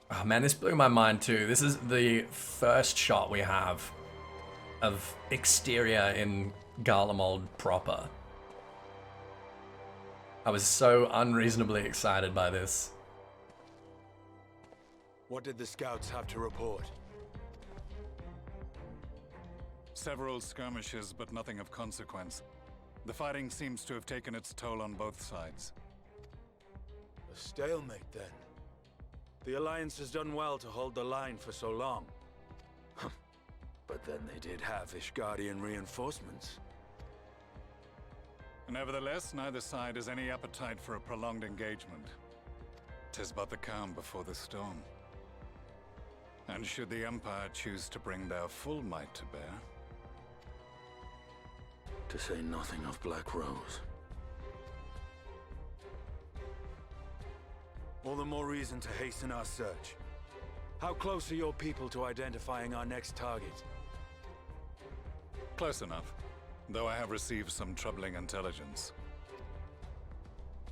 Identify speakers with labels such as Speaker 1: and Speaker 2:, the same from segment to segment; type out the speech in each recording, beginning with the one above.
Speaker 1: Oh man, this blew my mind too. This is the first shot we have of exterior in Garlemald proper. I was so unreasonably excited by this.
Speaker 2: What did the scouts have to report?
Speaker 3: Several skirmishes, but nothing of consequence. The fighting seems to have taken its toll on both sides.
Speaker 2: A stalemate, then. The Alliance has done well to hold the line for so long. But then they did have Ishgardian reinforcements.
Speaker 3: Nevertheless, neither side has any appetite for a prolonged engagement. 'Tis but the calm before the storm. And should the Empire choose to bring their full might to bear...
Speaker 2: To say nothing of Black Rose. All the more reason to hasten our search. How close are your people to identifying our next target?
Speaker 3: Close enough, though I have received some troubling intelligence.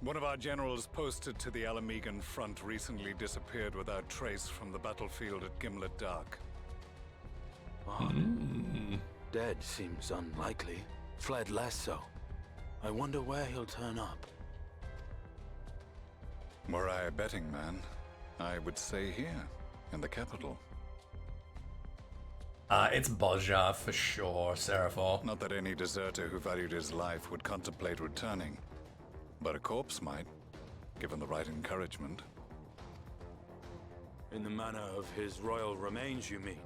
Speaker 3: One of our generals posted to the Alamegan front recently disappeared without trace from the battlefield at Gimlet Dark.
Speaker 2: Dead seems unlikely. Fled less so. I wonder where he'll turn up.
Speaker 3: Were I a betting man, I would say here, in the capital.
Speaker 1: It's Bozja for sure, Seraphor.
Speaker 3: Not that any deserter who valued his life would contemplate returning, but a corpse might, given the right encouragement.
Speaker 2: In the manner of his royal remains, you mean?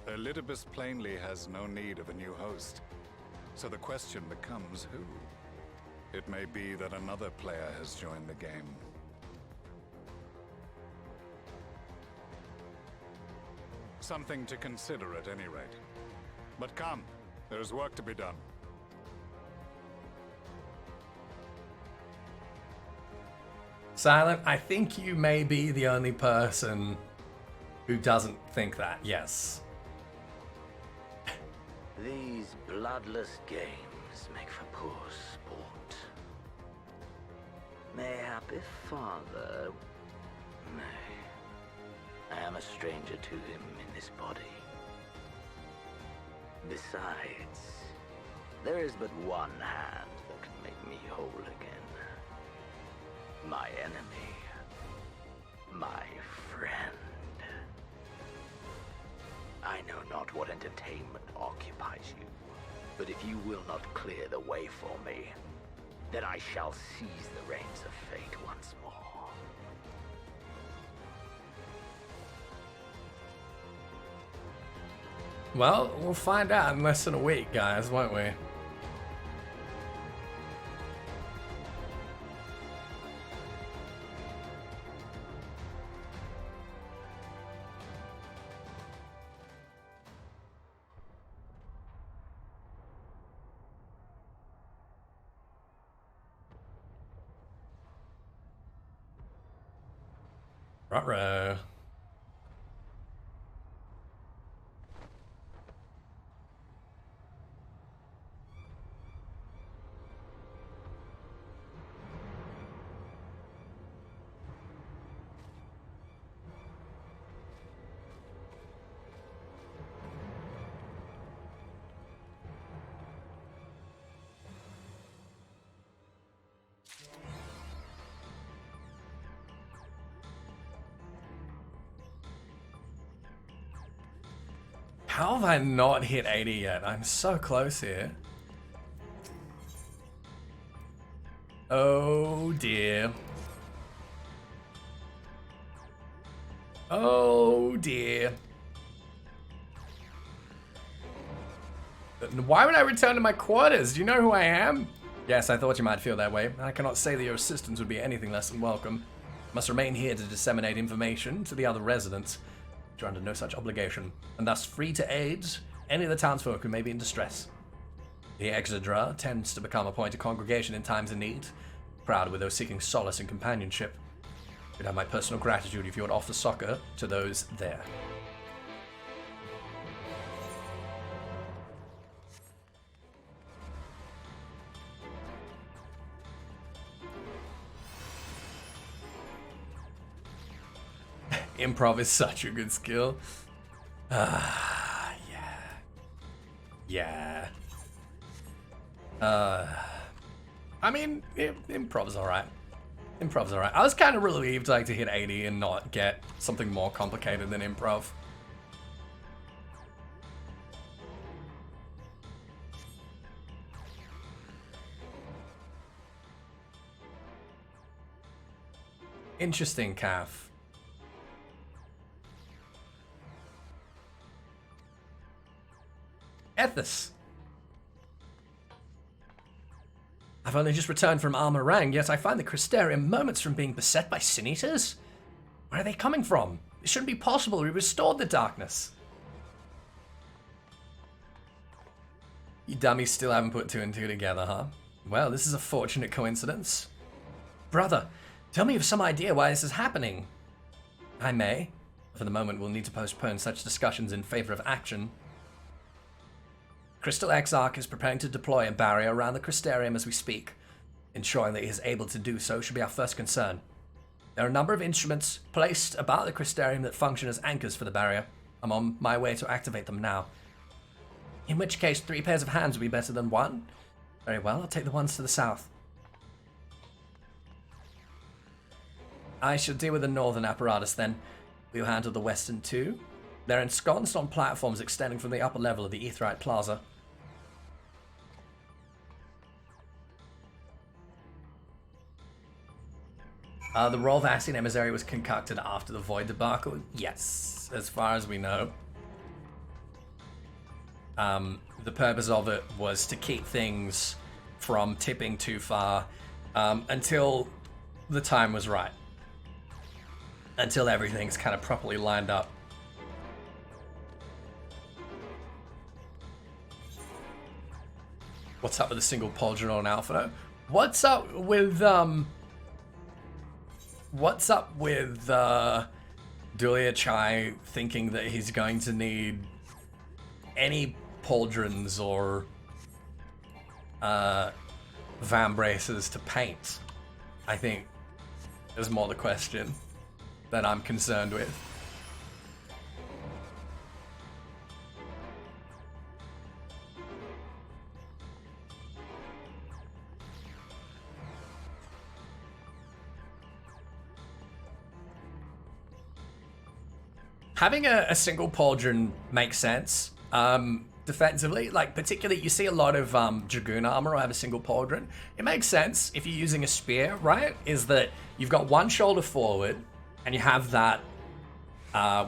Speaker 3: Elidibus plainly has no need of a new host. So the question becomes who? It may be that another player has joined the game. Something to consider at any rate. But come, there's work to be done.
Speaker 1: Silent, I think you may be the only person who doesn't think that, yes.
Speaker 4: These bloodless games make for poor sport. Mayhap if father... Nay. I am a stranger to him in this body. Besides, there is but one hand that can make me whole again. My enemy. My friend. I know not what entertainment occupies you, but if you will not clear the way for me, then I shall seize the reins of fate once more.
Speaker 1: Well, we'll find out in less than a week, guys, won't we? Ruh-roh. How have I not hit 80 yet? I'm so close here. Oh dear. Oh dear. Why would I return to my quarters? Do you know who I am? Yes, I thought you might feel that way. I cannot say that your assistance would be anything less than welcome. Must remain here to disseminate information to the other residents. You're under no such obligation, and thus free to aid any of the townsfolk who may be in distress. The Exedra tends to become a point of congregation in times of need, proud with those seeking solace and companionship. You'd have my personal gratitude if you would offer succor to those there. Improv is such a good skill. Yeah. Yeah. I mean, improv's alright. Improv's alright. I was kind of relieved like to hit 80 and not get something more complicated than improv. Interesting, Calf. Ethys. I've only just returned from Armor Rang, yet I find the Crystarium moments from being beset by Sin Eaters. Where are they coming from? It shouldn't be possible. We restored the darkness. You dummies still haven't put 2 and 2 together, huh? Well, this is a fortunate coincidence. Brother, tell me of some idea why this is happening. I may. For the moment, we'll need to postpone such discussions in favor of action. Crystal Exarch is preparing to deploy a barrier around the Crystarium as we speak. Ensuring that he is able to do so should be our first concern. There are a number of instruments placed about the Crystarium that function as anchors for the barrier. I'm on my way to activate them now. In which case, 3 pairs of hands would be better than 1. Very well, I'll take the ones to the south. I shall deal with the northern apparatus then. We'll handle the western too. They're ensconced on platforms extending from the upper level of the Aetherite Plaza. The Rolvassian emissary was concocted after the Void debacle? Yes, as far as we know. The purpose of it was to keep things from tipping too far until the time was right. Until everything's kind of properly lined up. What's up with the single Pauldron on Alpha? What's up with Dulia Chai thinking that he's going to need any pauldrons or vambraces to paint? I think is more the question that I'm concerned with. Having a single pauldron makes sense. Defensively, like particularly you see a lot of Dragoon armor will have a single pauldron. It makes sense if you're using a spear, right? Is that you've got one shoulder forward and you have that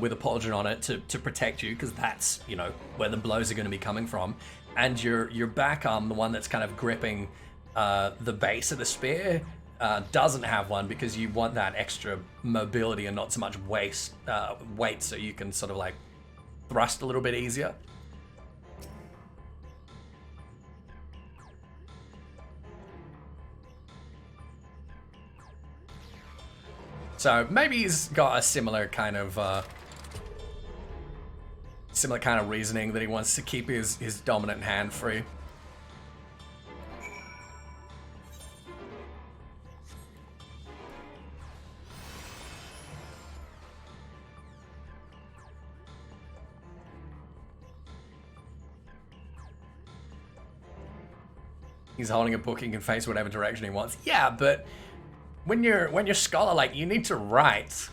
Speaker 1: with a pauldron on it to protect you, because that's, you know, where the blows are going to be coming from. And your back arm, the one that's kind of gripping the base of the spear, doesn't have one because you want that extra mobility and not so much weight, so you can sort of like thrust a little bit easier. So maybe he's got a similar kind of reasoning that he wants to keep his dominant hand free. He's holding a book, he can face whatever direction he wants. Yeah, but when you're Scholar, like, you need to write.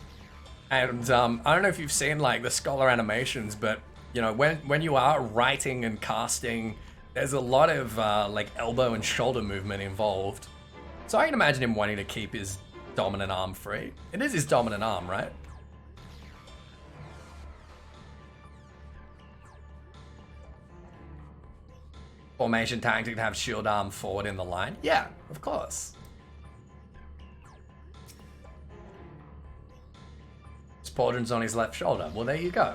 Speaker 1: And I don't know if you've seen like the Scholar animations, but you know, when you are writing and casting, there's a lot of like elbow and shoulder movement involved. So I can imagine him wanting to keep his dominant arm free. It is his dominant arm, right? Formation tactic to have shield arm forward in the line? Yeah, of course. His pauldron's on his left shoulder. Well, there you go.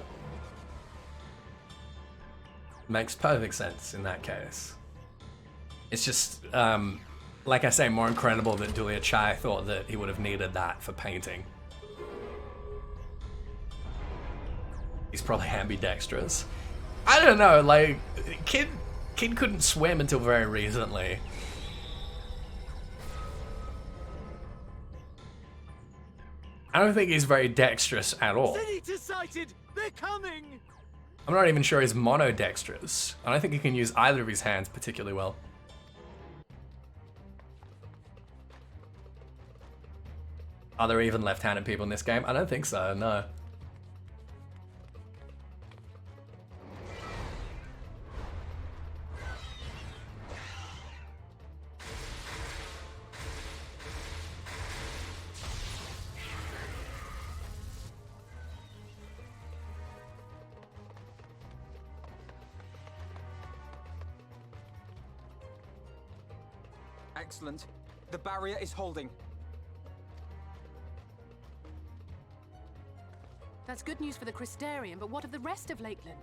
Speaker 1: Makes perfect sense in that case. It's just, like I say, more incredible that Dulia Chai thought that he would have needed that for painting. He's probably ambidextrous. I don't know, like, Kid couldn't swim until very recently. I don't think he's very dexterous at all.
Speaker 5: Senator sighted! They're coming!
Speaker 1: I'm not even sure he's monodextrous. I don't think he can use either of his hands particularly well. Are there even left-handed people in this game? I don't think so, no.
Speaker 6: Excellent. The barrier is holding.
Speaker 7: That's good news for the Crystarium, but what of the rest of Lakeland?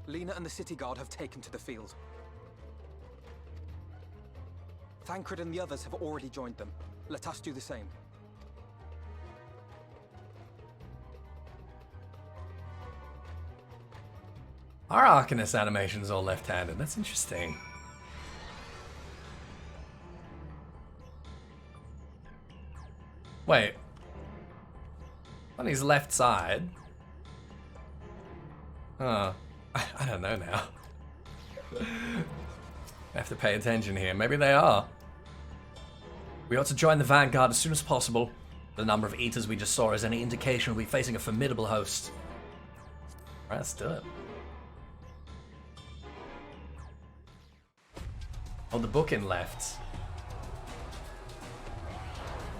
Speaker 6: Lena and the City Guard have taken to the field. Thancred and the others have already joined them. Let us do the same.
Speaker 1: Our Arcanist animation's all left-handed. That's interesting. Wait. On his left side? Huh. I don't know now. I have to pay attention here. Maybe they are. We ought to join the Vanguard as soon as possible. The number of Ethys we just saw is any indication we'll be facing a formidable host. Alright, let's do it. Oh, the booking left.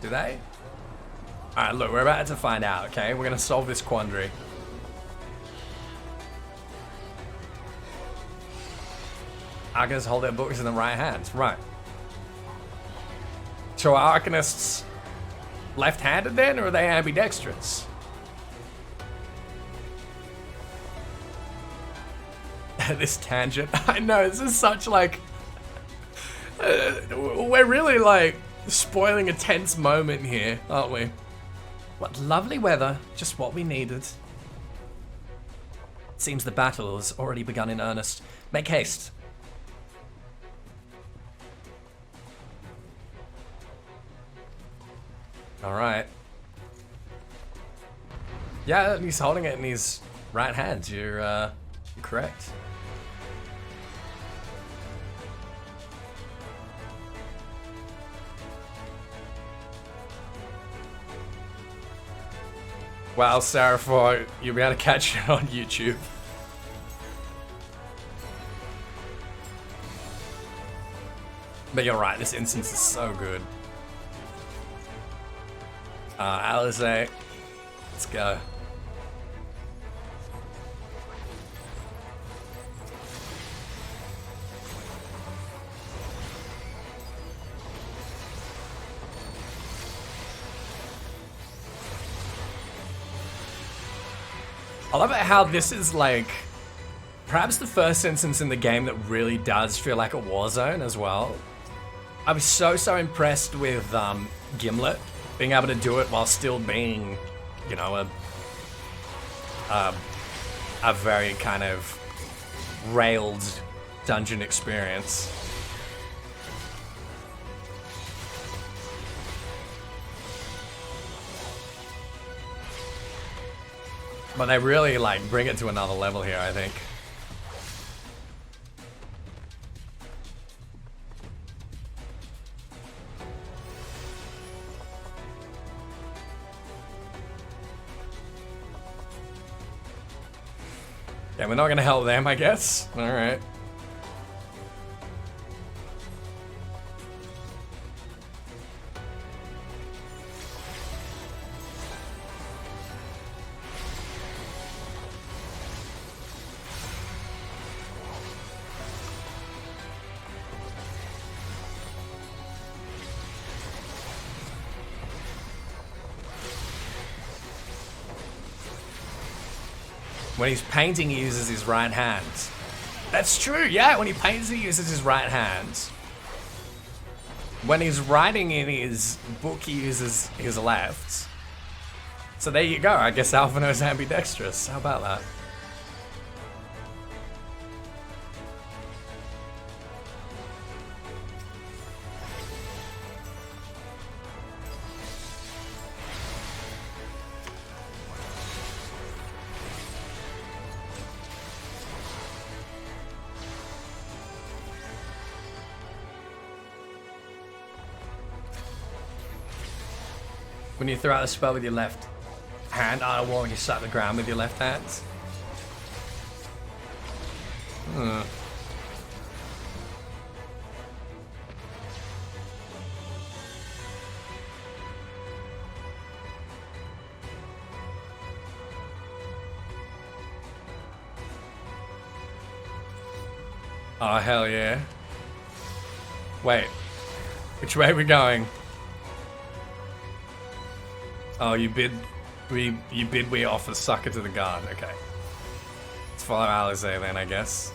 Speaker 1: Do they? Alright, look, we're about to find out, okay? We're gonna solve this quandary. Arcanists hold their books in the right hands. Right. So are Arcanists left-handed then, or are they ambidextrous? This tangent. I know, this is such like... we're really like spoiling a tense moment here, aren't we? What lovely weather, just what we needed. It seems the battle has already begun in earnest. Make haste. Alright. Yeah, he's holding it in his right hand. You're correct. Wow, Seraphor, you'll be able to catch it on YouTube. But you're right, this instance is so good. Alizé, let's go. I love it how this is like perhaps the first instance in the game that really does feel like a war zone as well. I was so impressed with Gimlet being able to do it while still being, you know, a very kind of railed dungeon experience. But they really like bring it to another level here, I think. Yeah, we're not gonna help them, I guess. All right. When he's painting, he uses his right hand. That's true, yeah. When he paints, he uses his right hand. When he's writing in his book, he uses his left. So there you go. I guess Alphino's ambidextrous. How about that? When you throw out a spell with your left hand, while you slap the ground with your left hand. Hmm. Oh, hell yeah. Wait. Which way are we going? Oh, you bid we offer sucker to the guard. Okay. Let's follow Alizé then, I guess.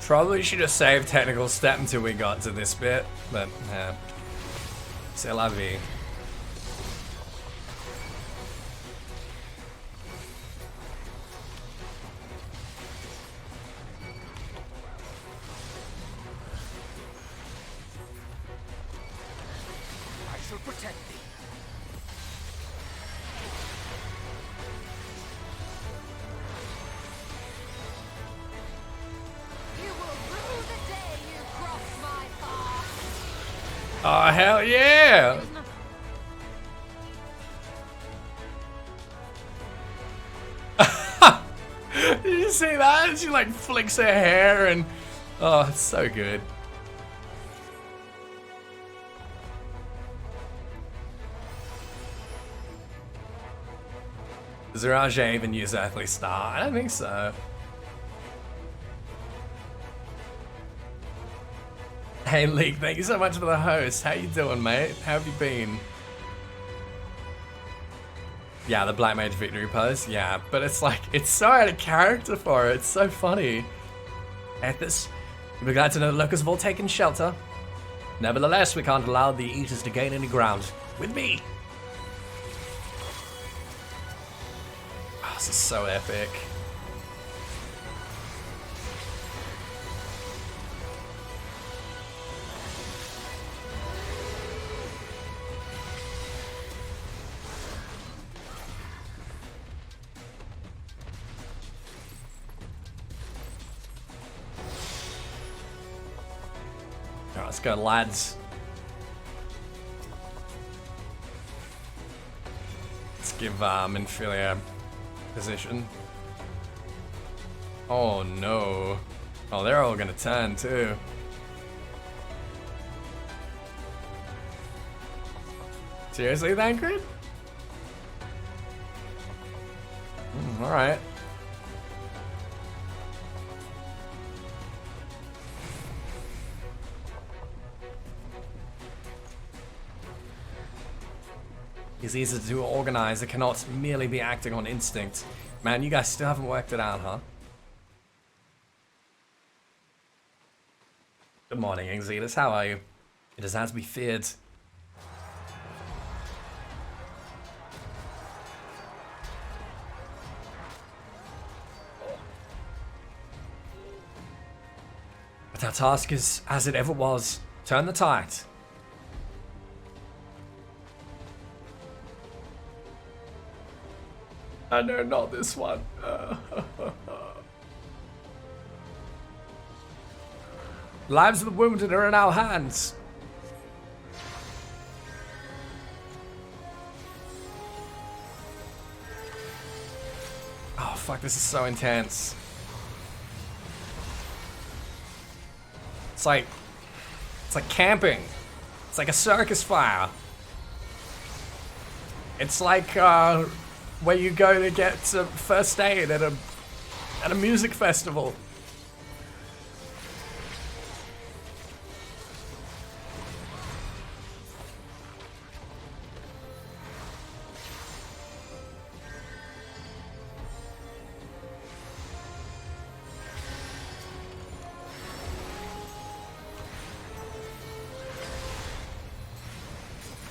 Speaker 1: Probably should have saved technical step until we got to this bit, but c'est la vie.
Speaker 5: I shall protect thee.
Speaker 1: Oh, hell yeah! Did you see that? She like flicks her hair and... Oh, it's so good. Does Raja even use Earthly Star? I don't think so. Hey Leek, thank you so much for the host. How you doing, mate? How have you been? Yeah, the Black Mage victory pose. Yeah, but it's like, it's so out of character for it. It's so funny. Ethys, we're glad to know the locals have all taken shelter. Nevertheless, we can't allow the Ethys to gain any ground. With me. Oh, this is so epic. Let's go, lads. Let's give Minfilia position. Oh no. Oh, they're all gonna turn too. Seriously, Thancred? Alright. It's easy to organize. It cannot merely be acting on instinct. Man, you guys still haven't worked it out, huh? Good morning, Exodus. How are you? It is as we feared. But our task is as it ever was. Turn the tide. No, not this one. Lives of the wounded are in our hands. Oh fuck, this is so intense. It's like camping. It's like a circus fire. It's like where you go to get first aid at a music festival.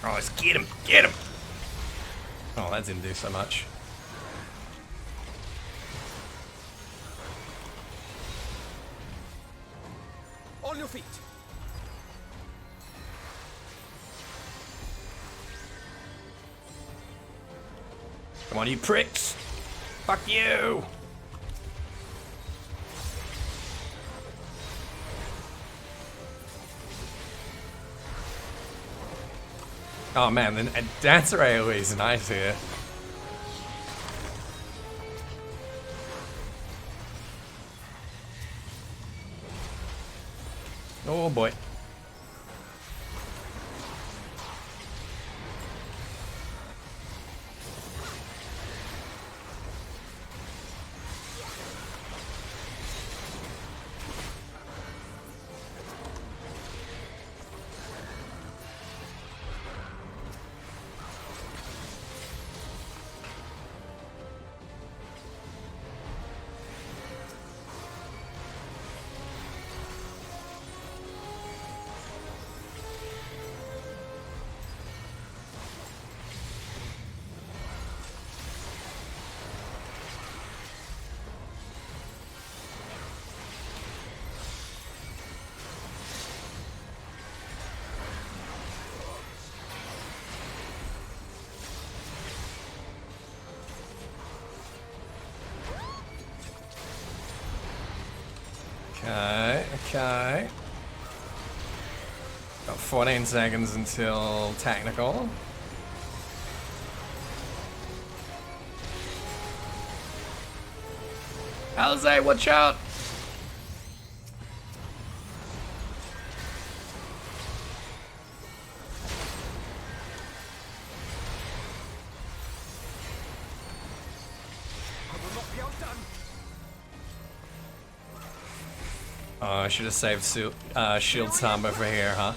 Speaker 1: Oh, let's get him! Get him! Oh, that didn't do so much.
Speaker 6: On your feet.
Speaker 1: Come on, you pricks! Fuck you! Oh man, the dancer AoE is nice here. Oh boy. Okay. Got 14 seconds until technical. Alize, watch out! Oh, I should have saved shield Samba for here, huh?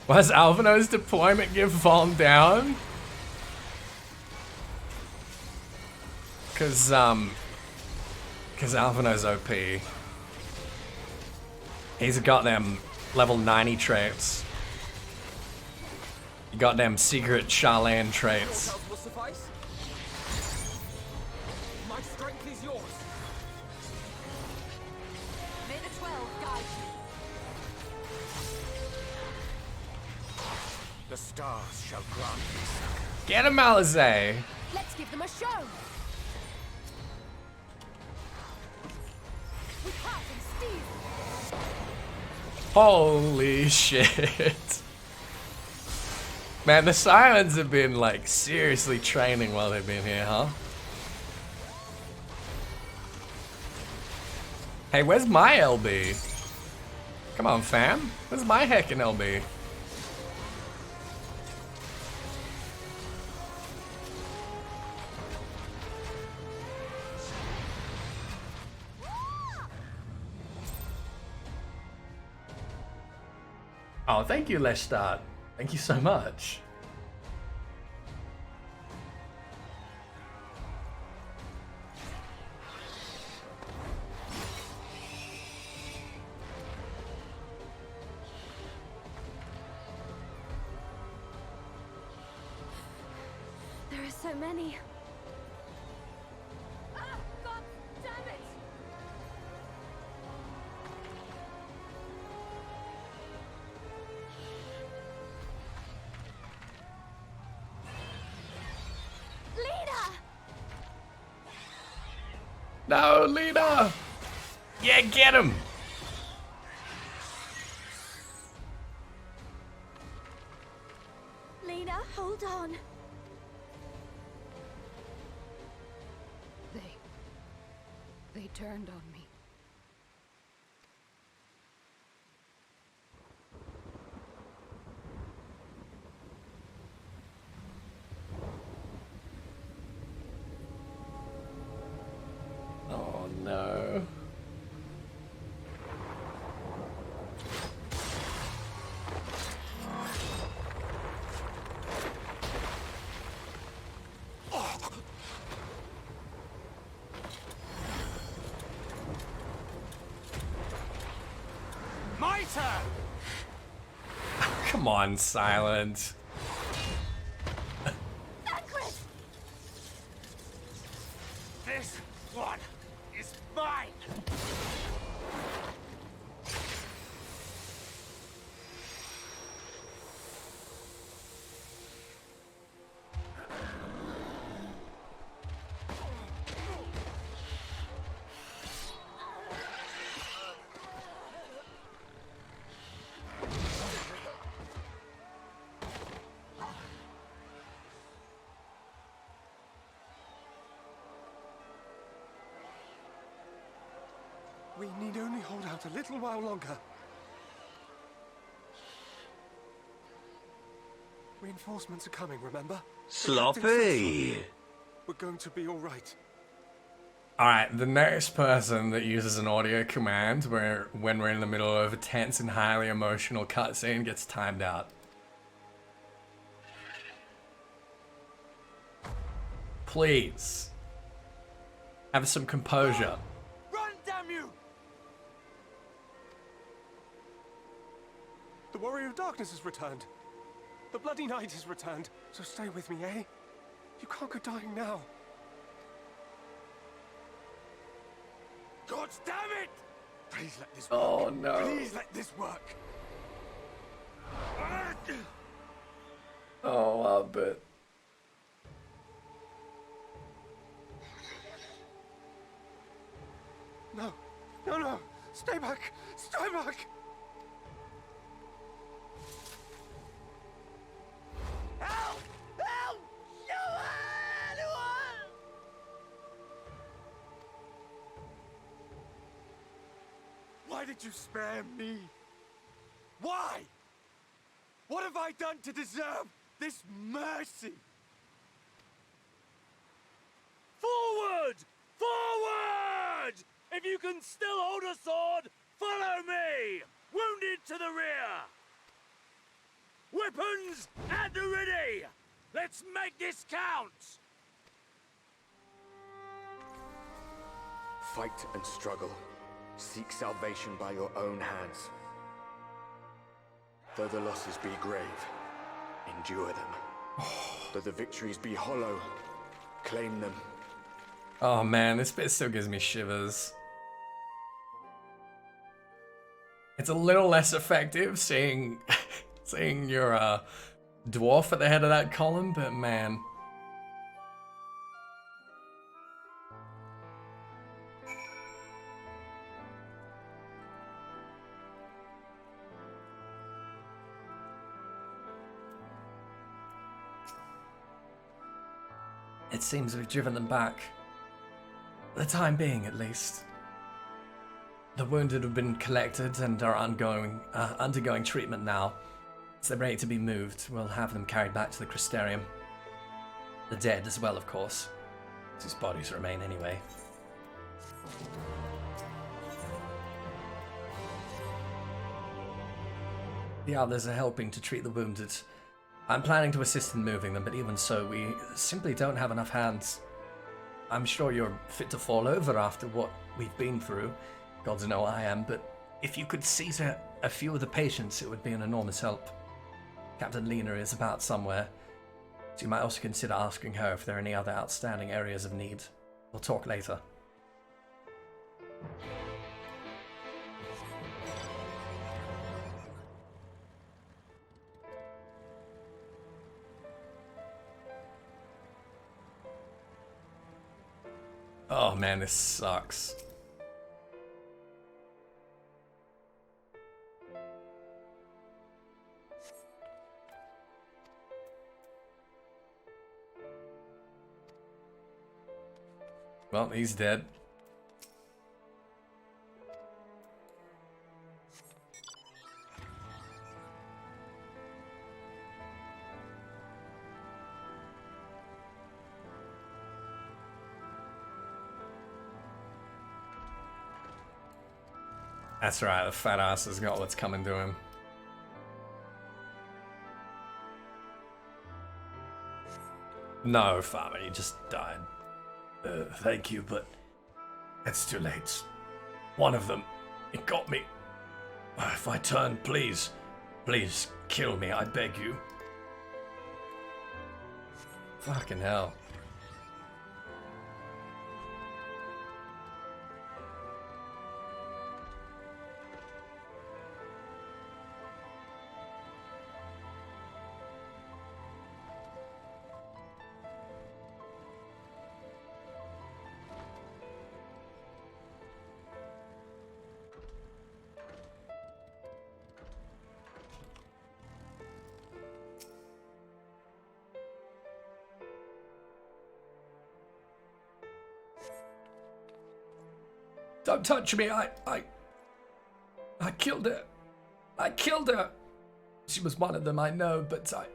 Speaker 1: Was Alvino's deployment gear fallen down? Cause Alvino's OP. He's got them level 90 traits. He got them secret Charlene traits.
Speaker 6: My strength is yours.
Speaker 7: May the 12 guide you.
Speaker 6: The stars shall grant me.
Speaker 1: Get him, Alize!
Speaker 7: Let's give them a show. With heart and steel.
Speaker 1: Holy shit. Man, the Sirens have been like seriously training while they've been here, huh? Hey, where's my LB? Come on, fam. Where's my heckin' LB? Oh, thank you, Lestat. Thank you so much.
Speaker 7: There are so many. Ah, God damn it!
Speaker 1: No, leader! Yeah, get him!
Speaker 7: Lena, hold on. They turned on me.
Speaker 1: no.
Speaker 5: My turn!
Speaker 1: Come on, Silent.
Speaker 5: This one is mine!
Speaker 8: We need only hold out a little while longer. Reinforcements are coming, remember?
Speaker 9: Sloppy!
Speaker 8: We're going to be all right.
Speaker 1: Alright, the next person that uses an audio command when we're in the middle of a tense and highly emotional cutscene gets timed out. Please. Have some composure.
Speaker 5: Run, damn you!
Speaker 8: The Warrior of Darkness has returned. The Bloody Knight has returned. So stay with me, eh? You can't go dying now.
Speaker 5: God damn it! Please let this work.
Speaker 1: Oh no.
Speaker 5: Please let this work.
Speaker 1: Oh, I'll bet.
Speaker 8: No, no, no! Stay back! Stay back!
Speaker 5: Help! Help! No anyone! Why did you spare me? Why? What have I done to deserve this mercy? Forward! Forward! If you can still hold a sword, follow me! Wounded to the rear! Weapons at the ready! Let's make this count!
Speaker 10: Fight and struggle. Seek salvation by your own hands. Though the losses be grave, endure them. Though the victories be hollow, claim them.
Speaker 1: Oh man, this bit still gives me shivers. It's a little less effective seeing seeing your dwarf at the head of that column, but man. It seems we've driven them back. For the time being, at least. The wounded have been collected and are undergoing treatment now. As they're ready to be moved, we'll have them carried back to the Crystarium. The dead as well, of course. Whose bodies remain anyway. The others are helping to treat the wounded. I'm planning to assist in moving them, but even so, we simply don't have enough hands. I'm sure you're fit to fall over after what we've been through. Gods know I am, but if you could see to a few of the patients, it would be an enormous help. Captain Lena is about somewhere, so you might also consider asking her if there are any other outstanding areas of need. We'll talk later. Oh man, this sucks. Well, he's dead. That's right, the fat ass has got what's coming to him. No, farmer, he just died. Thank you, but it's too late. One of them, it got me. If I turn, please, please kill me, I beg you. Fucking hell. Don't touch me, I killed her. I killed her. She was one of them, I know, but I...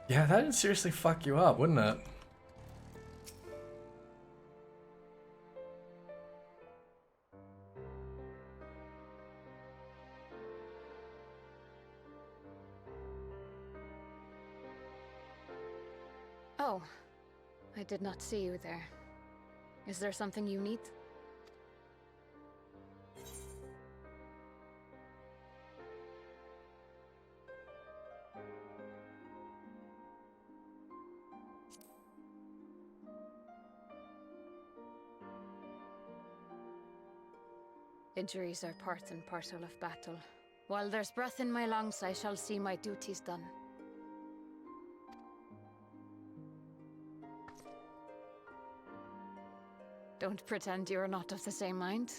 Speaker 1: Yeah, that'd seriously fuck you up, wouldn't it?
Speaker 7: Oh, I did not see you there. Is there something you need? Injuries are part and parcel of battle. While there's breath in my lungs, I shall see my duties done. Don't pretend you're not of the same mind.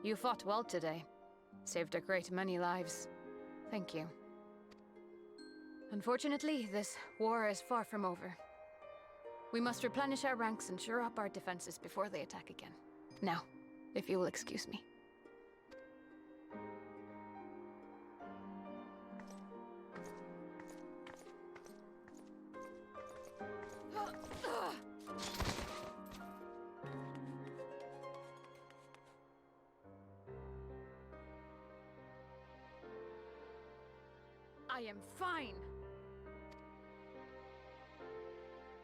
Speaker 7: You fought well today. Saved a great many lives. Thank you. Unfortunately, this war is far from over. We must replenish our ranks and shore up our defenses before they attack again. Now, if you will excuse me. I am fine.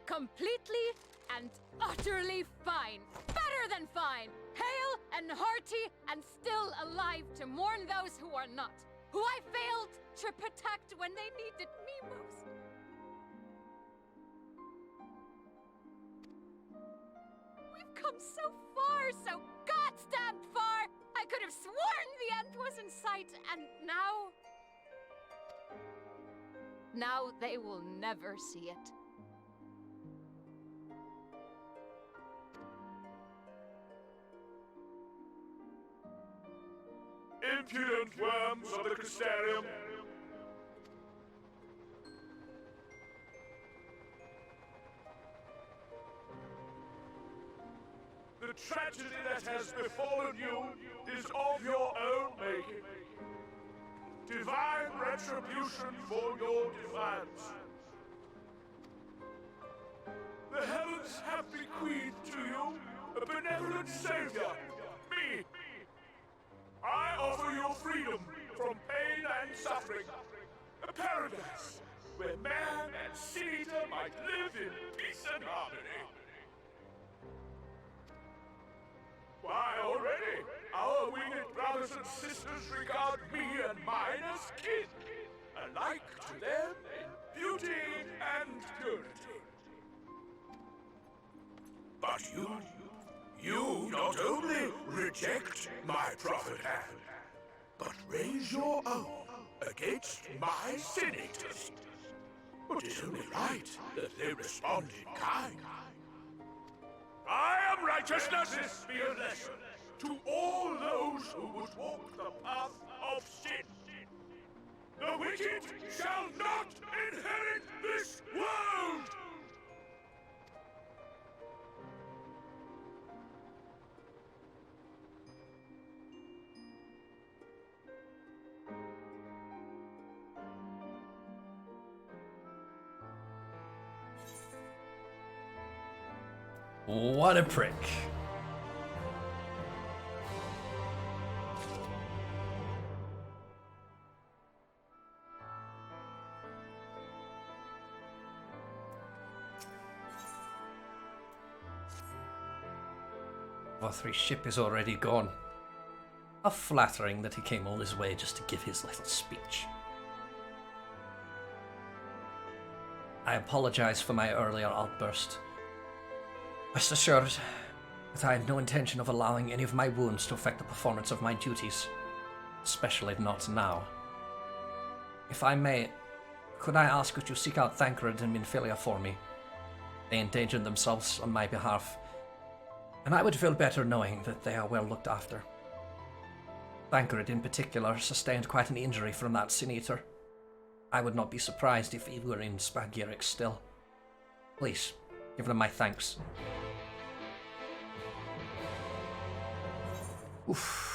Speaker 7: Completely and utterly fine. Better than fine. Hale and hearty and still alive to mourn those who are not. Who I failed to protect when they needed me most. We've come so far, so goddamn far. I could have sworn the end was in sight, and now... Now they will never see it.
Speaker 5: Impudent worms of the Crystarium! The tragedy that has befallen you is of your own making. Divine retribution for your defiance. The heavens have bequeathed to you a benevolent savior, me. I offer you freedom from pain and suffering, a paradise where man and sea-eater might live in peace and harmony. Why, already, our winged brothers and sisters regard me and mine as kin, alike to them in beauty and purity. But you not only reject my prophet hand, but raise your own against my senators. It is only right that they respond in kind. I am righteousness. This be a lesson to all those who would walk the path of sin. The wicked shall not inherit this world!
Speaker 1: What a prick. Our ship is already gone. How flattering that he came all this way just to give his little speech. I apologize for my earlier outburst. Rest assured that I had no intention of allowing any of my wounds to affect the performance of my duties, especially not now. If I may, could I ask that you seek out Thancred and Minfilia for me? They endangered themselves on my behalf, and I would feel better knowing that they are well looked after. Thancred in particular sustained quite an injury from that Sin Eater. I would not be surprised if he were in Spagyric still. Please, give them my thanks. Oof.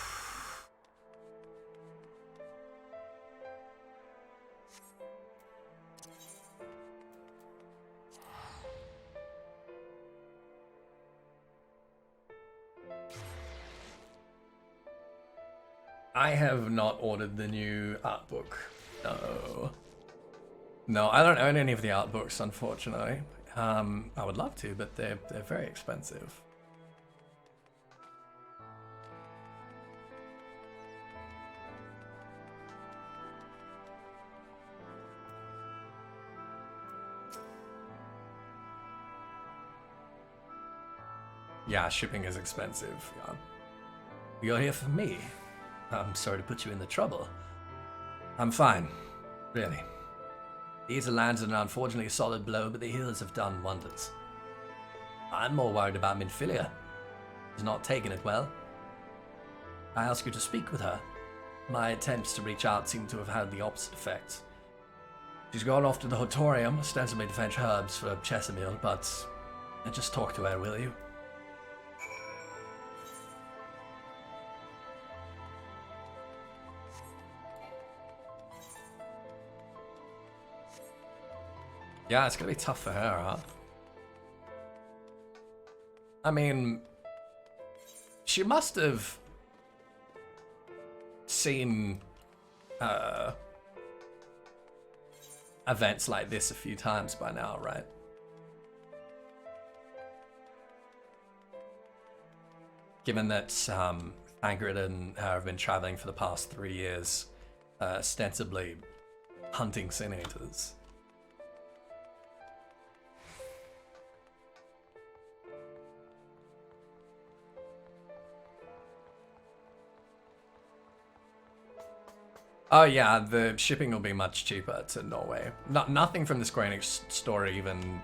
Speaker 1: I have not ordered the new art book. No. No, I don't own any of the art books, unfortunately. I would love to, but they're very expensive. Yeah, shipping is expensive. Yeah. You're here for me. I'm sorry to put you in the trouble. I'm fine, really. These are lands an unfortunately solid blow, but the healers have done wonders. I'm more worried about Minfilia. She's not taking it well. I ask you to speak with her. My attempts to reach out seem to have had the opposite effect. She's gone off to the Hotorium, ostensibly to fetch herbs for Chesamil, but just talk to her, will you? Yeah, it's gonna be tough for her, huh? I mean, she must have seen events like this a few times by now, right? Given that Thancred and her have been traveling for the past 3 years, ostensibly hunting Sin Eaters. Oh yeah, the shipping will be much cheaper to Norway. Nothing from the Square Enix store even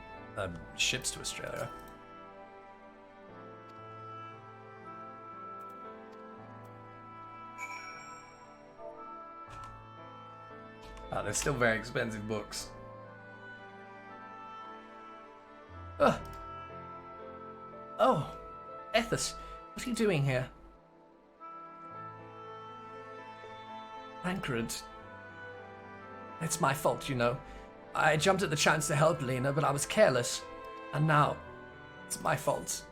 Speaker 1: ships to Australia. They're still very expensive books. Ugh. Oh, Ethys, what are you doing here? Thancred. It's my fault, you know. I jumped at the chance to help Lena, but I was careless. And now, it's my fault.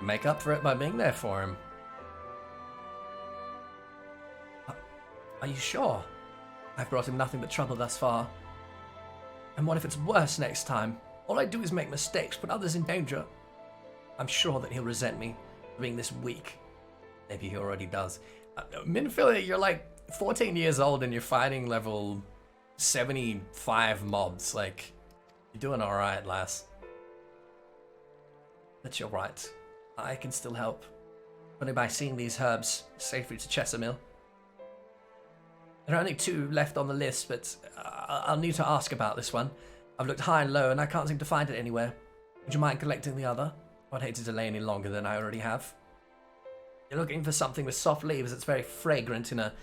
Speaker 1: Make up for it by being there for him. Are you sure? I've brought him nothing but trouble thus far. And what if it's worse next time? All I do is make mistakes, put others in danger. I'm sure that he'll resent me for being this weak. Maybe he already does. Minfilia, you're like 14 years old and you're fighting level 75 mobs. Like, you're doing alright, lass. But you're right. I can still help. Only by seeing these herbs safely to Chesamil. There are only 2 left on the list, but I'll need to ask about this one. I've looked high and low and I can't seem to find it anywhere. Would you mind collecting the other? I'd hate to delay any longer than I already have. You're looking for something with soft leaves that's very fragrant in a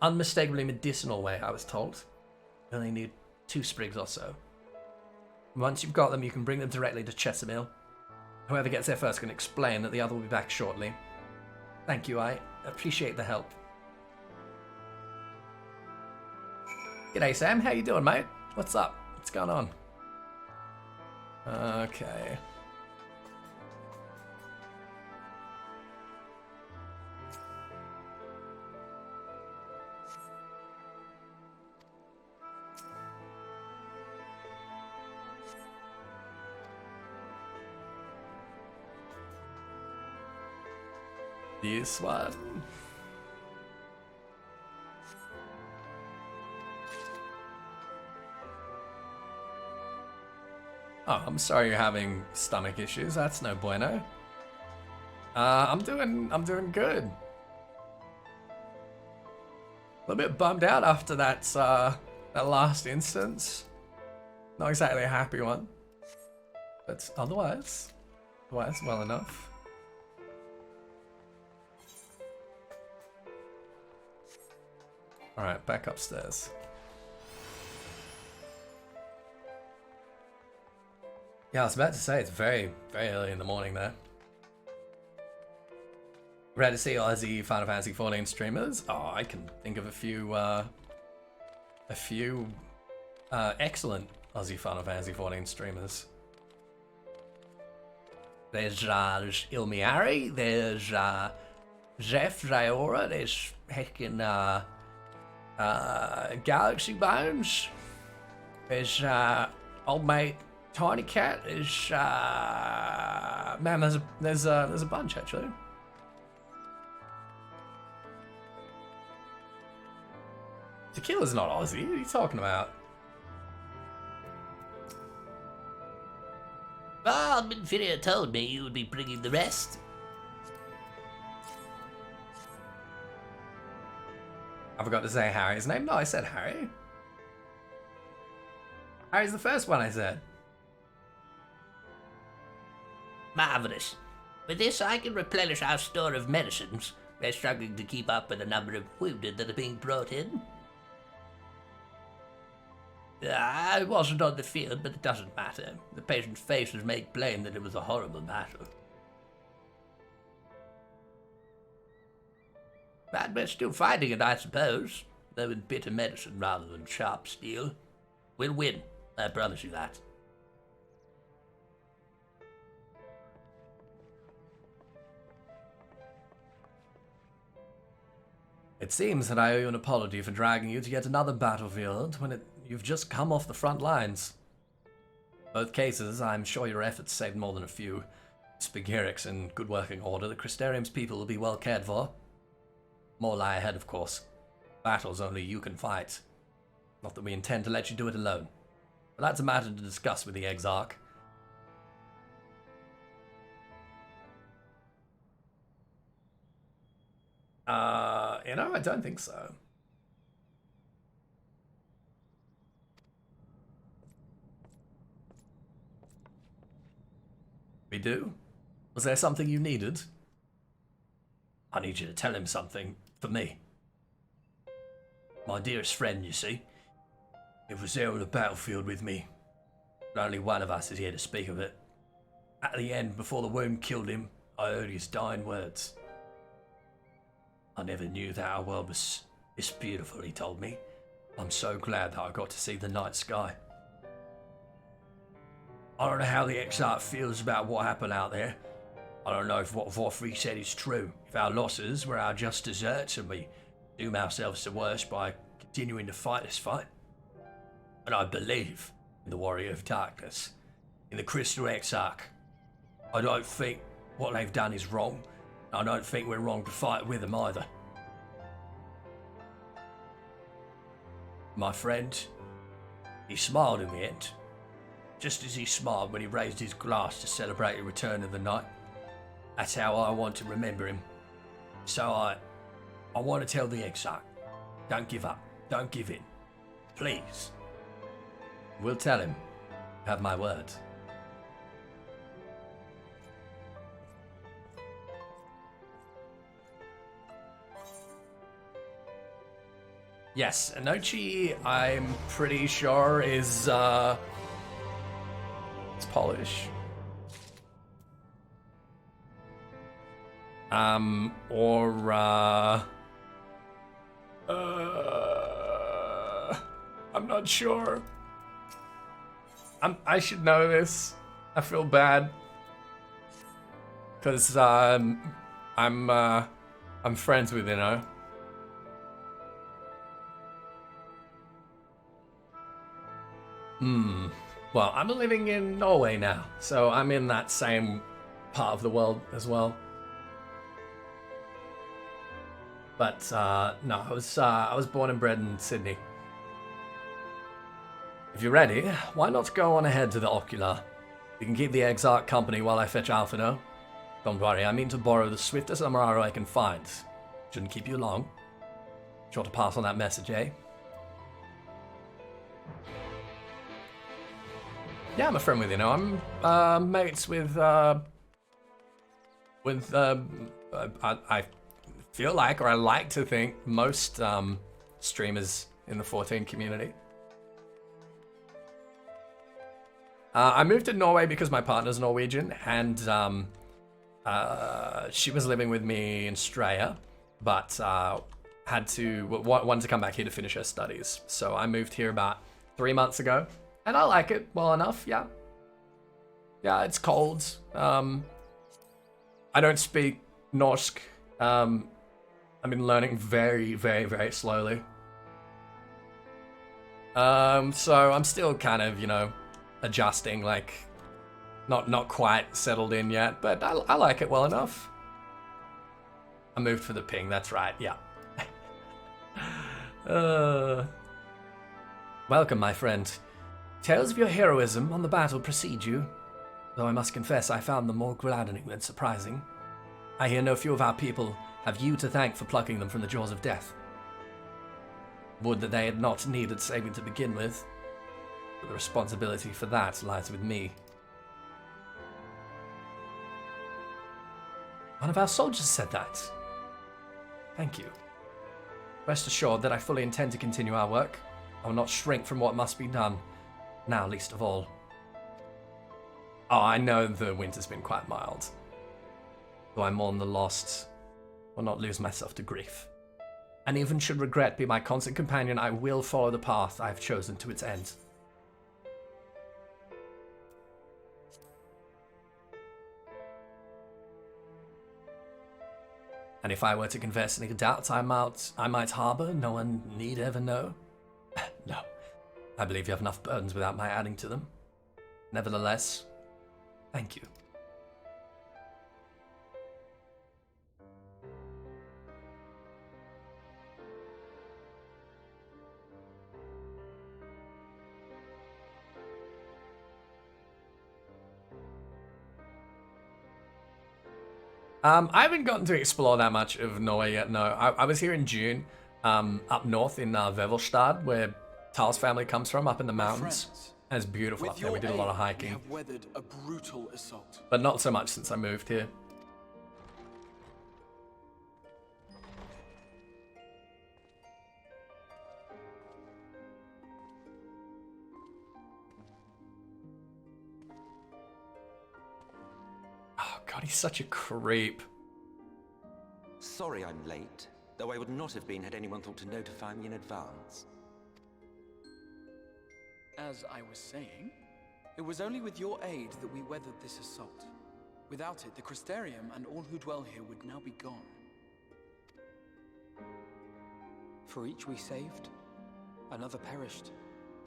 Speaker 1: unmistakably medicinal way, I was told. You only need 2 sprigs or so. Once you've got them, you can bring them directly to Chesamil. Whoever gets there first can explain that the other will be back shortly. Thank you, I appreciate the help. G'day, Sam. How you doing, mate? What's up? What's going on? Okay. This one. Oh, I'm sorry you're having stomach issues. That's no bueno. I'm doing good. A little bit bummed out after that last instance. Not exactly a happy one, but otherwise well enough. All right, back upstairs. Yeah, I was about to say it's very, very early in the morning there. Ready to see Aussie Final Fantasy XIV streamers? Oh, I can think of a few excellent Aussie Final Fantasy XIV streamers. There's Ilmiari, there's Jeff Jayora, there's heckin' Galaxy Bones, there's old mate Tiny Cat, there's man, there's a bunch actually. Tequila's not Aussie. What are you talking about?
Speaker 11: Well, Minfiria told me you would be bringing the rest.
Speaker 1: I forgot to say Harry's name. No, I said Harry. Harry's the first one I said.
Speaker 11: Marvelous. With this, I can replenish our store of medicines. We're struggling to keep up with the number of wounded that are being brought in. I wasn't on the field, but it doesn't matter. The patient's faces make plain that it was a horrible matter. But we're still fighting it, I suppose. Though with bitter medicine rather than sharp steel. We'll win, I promise you that.
Speaker 1: It seems that I owe you an apology for dragging you to yet another battlefield when you've just come off the front lines. Both cases, I'm sure your efforts saved more than a few. Spigirics in good working order, the Crystarium's people will be well cared for. More lie ahead, of course. Battles only you can fight. Not that we intend to let you do it alone. But that's a matter to discuss with the Exarch. I don't think so. We do? Was there something you needed? I need you to tell him something for me. My dearest friend, you see. He was there on the battlefield with me. But only one of us is here to speak of it. At the end, before the wound killed him, I heard his dying words. I never knew that our world was this beautiful, he told me. I'm so glad that I got to see the night sky. I don't know how the Exarch feels about what happened out there. I don't know if what Vorfrey said is true. If our losses were our just deserts and we doom ourselves to worse by continuing to fight this fight. But I believe in the Warrior of Darkness, in the Crystal Exarch. I don't think what they've done is wrong. I don't think we're wrong to fight with them either. My friend, he smiled in the end. Just as he smiled when he raised his glass to celebrate the return of the night. That's how I want to remember him. So I want to tell the Exarch, don't give up, don't give in. Please. We'll tell him. Have my word. Yes, Inochi, I'm pretty sure is, it's Polish. I'm not sure. I should know this. I feel bad. Because I'm friends with, you know. Well, I'm living in Norway now, so I'm in that same part of the world as well. But no, I was born and bred in Sydney. If you're ready, why not go on ahead to the Ocular? You can keep the Exarch company while I fetch Alphino. Don't worry, I mean to borrow the swiftest Amaro I can find. Shouldn't keep you long. Sure to pass on that message, eh? Yeah, I'm a friend with, you know, I'm mates with I feel like, or I like to think, most streamers in the 14 community. I moved to Norway because my partner's Norwegian, and she was living with me in Straya, but wanted to come back here to finish her studies. So I moved here about 3 months ago, and I like it well enough, yeah. Yeah, it's cold. I don't speak Norsk. I've been learning very, very, very slowly. So I'm still kind of, you know, adjusting, like, not quite settled in yet, but I like it well enough. I moved for the ping, that's right, yeah. Welcome, my friend. Tales of your heroism on the battle precede you, though I must confess I found them more gladdening than surprising. I hear no few of our people have you to thank for plucking them from the jaws of death. Would that they had not needed saving to begin with, but the responsibility for that lies with me. One of our soldiers said that. Thank you. Rest assured that I fully intend to continue our work. I will not shrink from what must be done, now least of all. Oh, I know the winter's been quite mild. Though I mourn the lost, will not lose myself to grief. And even should regret be my constant companion, I will follow the path I have chosen to its end. And if I were to confess any doubts I might harbour, no one need ever know. No, I believe you have enough burdens without my adding to them. Nevertheless, thank you. I haven't gotten to explore that much of Norway yet, no. I was here in June, up north in Vevelstad, where Tal's family comes from, up in the mountains. And it's beautiful up there, we did a lot of hiking.
Speaker 12: We have weathered a brutal assault.
Speaker 1: But not so much since I moved here. God, he's such a creep.
Speaker 13: Sorry I'm late, though I would not have been had anyone thought to notify me in advance.
Speaker 12: As I was saying, it was only with your aid that we weathered this assault. Without it, the Crystarium and all who dwell here would now be gone.
Speaker 6: For each we saved, another perished.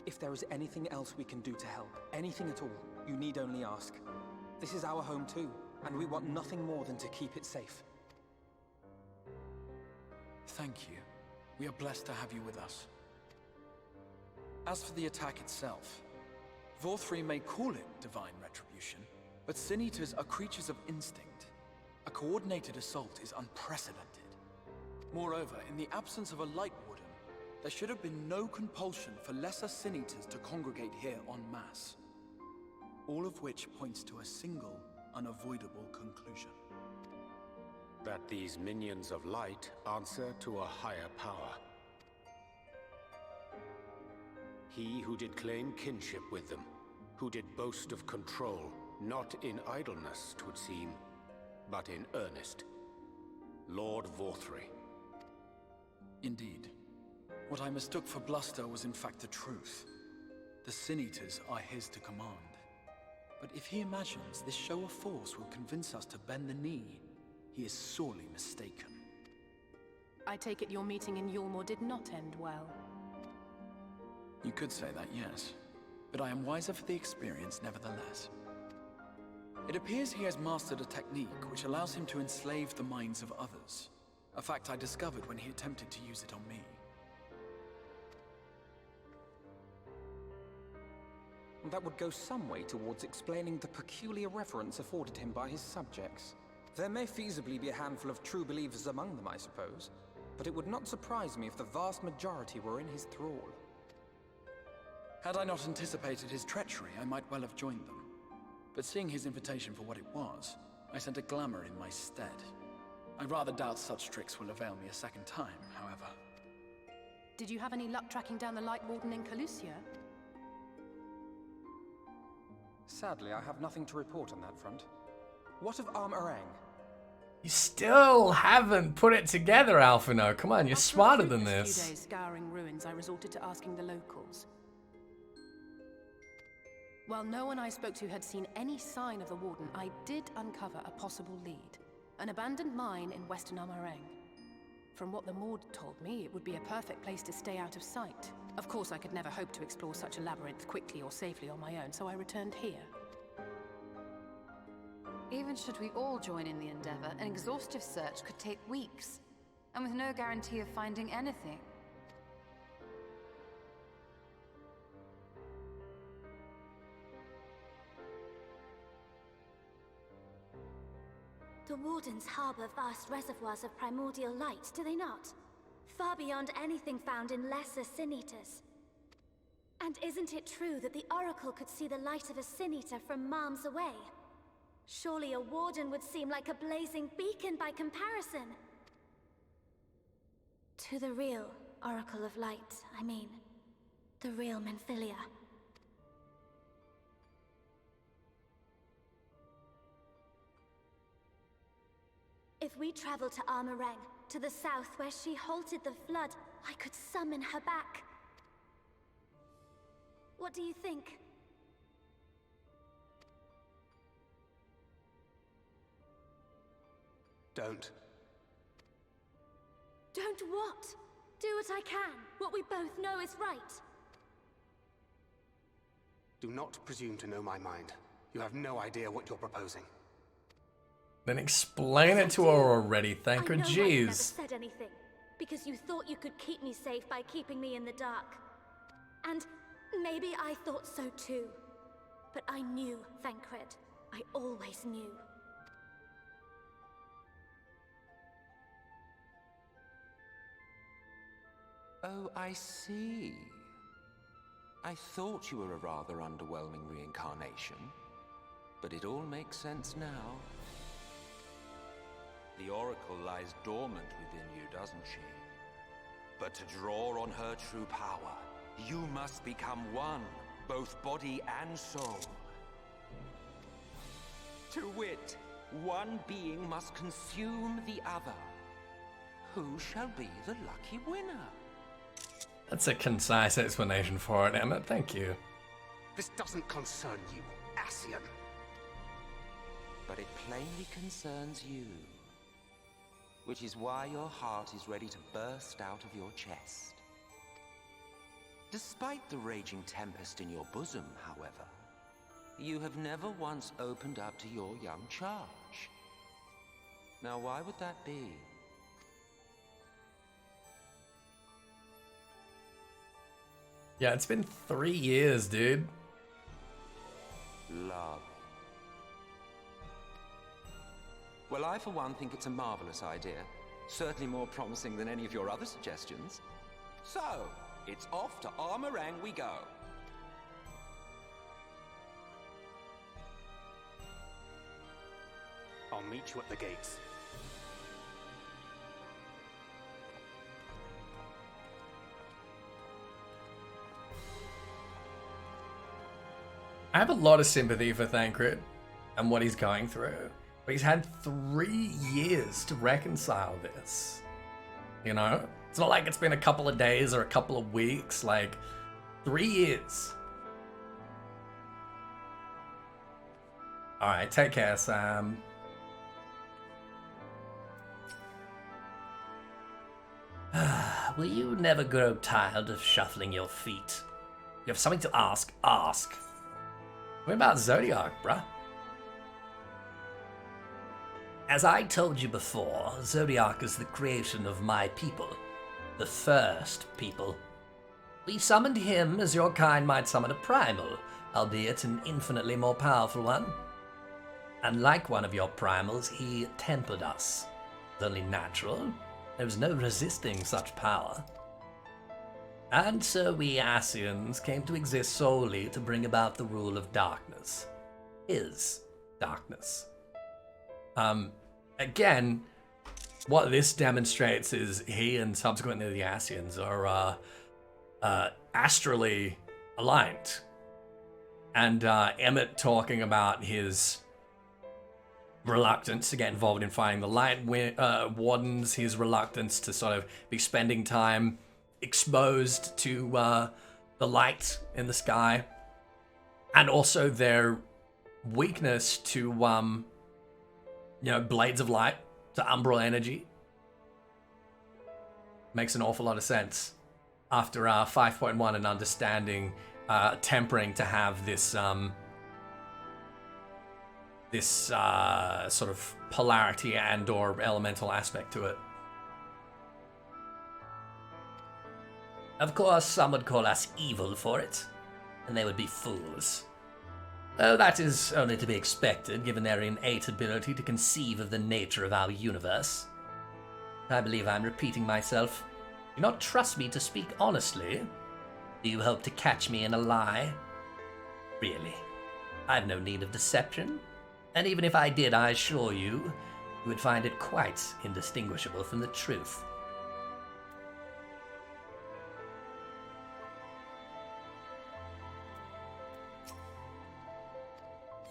Speaker 6: If there is anything else we can do to help, anything at all, you need only ask. This is our home too, and we want nothing more than to keep it safe.
Speaker 12: Thank you. We are blessed to have you with us. As for the attack itself, Vorthri may call it divine retribution, but Sin Eaters are creatures of instinct. A coordinated assault is unprecedented. Moreover, in the absence of a Light Warden, there should have been no compulsion for lesser Sin Eaters to congregate here en masse. All of which points to a single, unavoidable conclusion.
Speaker 14: That these minions of light answer to a higher power. He who did claim kinship with them, who did boast of control, not in idleness, 'twould seem, but in earnest. Lord Vorthri.
Speaker 12: Indeed. What I mistook for bluster was in fact the truth. The Sin Eaters are his to command. But if he imagines this show of force will convince us to bend the knee, he is sorely mistaken.
Speaker 15: I take it your meeting in Yulmore did not end well.
Speaker 12: You could say that, yes. But I am wiser for the experience nevertheless. It appears he has mastered a technique which allows him to enslave the minds of others. A fact I discovered when he attempted to use it on me.
Speaker 6: That would go some way towards explaining the peculiar reverence afforded him by his subjects. There may feasibly be a handful of true believers among them, I suppose, but it would not surprise me if the vast majority were in his thrall.
Speaker 12: Had I not anticipated his treachery, I might well have joined them. But seeing his invitation for what it was, I sent a glamour in my stead. I rather doubt such tricks will avail me a second time, however.
Speaker 15: Did you have any luck tracking down the Light Warden in Calusia?
Speaker 6: Sadly, I have nothing to report on that front. What of Arm-Arang?
Speaker 1: You still haven't put it together, Alphino. Come on, you're smarter than
Speaker 15: After a
Speaker 1: this.
Speaker 15: few days scouring ruins, I resorted to asking the locals. While no one I spoke to had seen any sign of the Warden, I did uncover a possible lead. An abandoned mine in western Arm-Arang. From what the Maud told me, it would be a perfect place to stay out of sight. Of course, I could never hope to explore such a labyrinth quickly or safely on my own, so I returned here.
Speaker 16: Even should we all join in the endeavor, an exhaustive search could take weeks, and with no guarantee of finding anything.
Speaker 17: The Wardens harbor vast reservoirs of primordial light, do they not? Far beyond anything found in lesser Sin-Eaters. And isn't it true that the Oracle could see the light of a Sin-Eater from miles away? Surely a Warden would seem like a blazing beacon by comparison. To the real Oracle of Light, I mean. The real Menphilia. If we travel to Arm-Arang, to the south where she halted the flood, I could summon her back. What do you think?
Speaker 14: Don't.
Speaker 17: Don't what? Do what I can. What we both know is right.
Speaker 14: Do not presume to know my mind. You have no idea what you're proposing.
Speaker 1: Then explain it to her already, thank her,
Speaker 17: I know
Speaker 1: jeez.
Speaker 17: I never said anything, because you thought you could keep me safe by keeping me in the dark. And maybe I thought so too. But I knew, Thancred. I always knew.
Speaker 13: Oh, I see. I thought you were a rather underwhelming reincarnation, but it all makes sense now. The Oracle lies dormant within you, doesn't she? But to draw on her true power, you must become one, both body and soul. To wit, one being must consume the other. Who shall be the lucky winner?
Speaker 1: That's a concise explanation for it, Emmett. Thank you.
Speaker 14: This doesn't concern you, Ascian.
Speaker 13: But it plainly concerns you. Which is why your heart is ready to burst out of your chest. Despite the raging tempest in your bosom, however, you have never once opened up to your young charge. Now, why would that be?
Speaker 1: Yeah, it's been 3 years, dude.
Speaker 13: Love. Well, I for one think it's a marvelous idea. Certainly more promising than any of your other suggestions. So, it's off to Arm-Arang we go.
Speaker 14: I'll meet you at the gates.
Speaker 1: I have a lot of sympathy for Thancred and what he's going through. But he's had 3 years to reconcile this. You know? It's not like it's been a couple of days or a couple of weeks. Like, 3 years. Alright, take care, Sam.
Speaker 11: Will you never grow tired of shuffling your feet?
Speaker 1: You have something to ask? Ask. What about Zodiac, bruh?
Speaker 11: As I told you before, Zodiac is the creation of my people. The first people. We summoned him as your kind might summon a primal, albeit an infinitely more powerful one. And like one of your primals, he tempered us. It was only natural. There was no resisting such power. And so we Ascians came to exist solely to bring about the rule of darkness. His darkness.
Speaker 1: Again, what this demonstrates is he and subsequently the Ascians are astrally aligned. And Emmett talking about his reluctance to get involved in fighting the Light Wardens, his reluctance to sort of be spending time exposed to the light in the sky, and also their weakness to blades of light, to umbral energy. Makes an awful lot of sense after 5.1 and understanding tempering to have this sort of polarity and or elemental aspect to it.
Speaker 11: Of course, some would call us evil for it, and they would be fools. Though that is only to be expected, given their innate ability to conceive of the nature of our universe. I believe I'm repeating myself. Do not trust me to speak honestly. Do you hope to catch me in a lie? Really, I've no need of deception. And even if I did, I assure you, you would find it quite indistinguishable from the truth.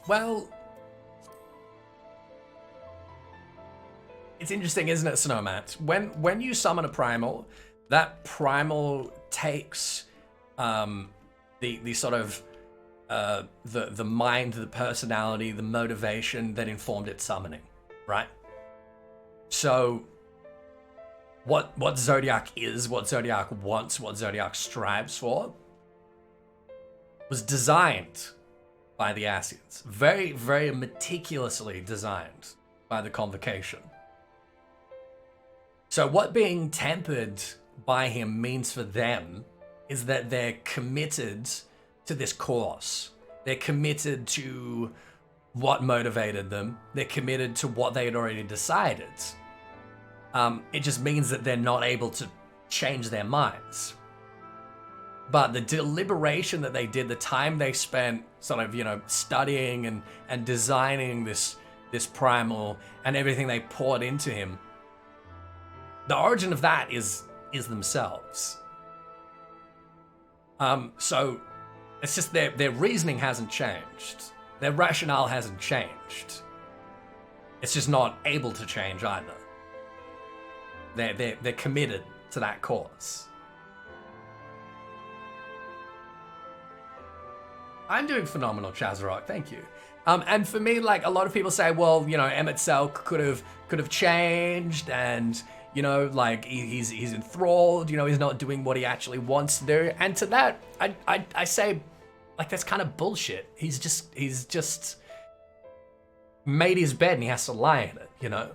Speaker 1: Well, it's interesting, isn't it, Snowmat? When you summon a primal, that primal takes the sort of the mind, the personality, the motivation that informed its summoning, right? So what Zodiac is, what Zodiac wants, what Zodiac strives for, was designed by the Ascians. Very, very meticulously designed by the Convocation. So what being tempered by him means for them is that they're committed to this course. They're committed to what motivated them. They're committed to what they had already decided. It just means that they're not able to change their minds. But the deliberation that they did, the time they spent sort of, studying and designing this primal and everything they poured into him, the origin of that is themselves. So it's just their reasoning hasn't changed. Their rationale hasn't changed. It's just not able to change either. They're committed to that cause. I'm doing phenomenal, Chazarok, thank you. And for me, like, a lot of people say, well, Emet-Selch could have changed, and like he's enthralled. He's not doing what he actually wants to do. And to that, I say, like, that's kind of bullshit. He's just made his bed and he has to lie in it.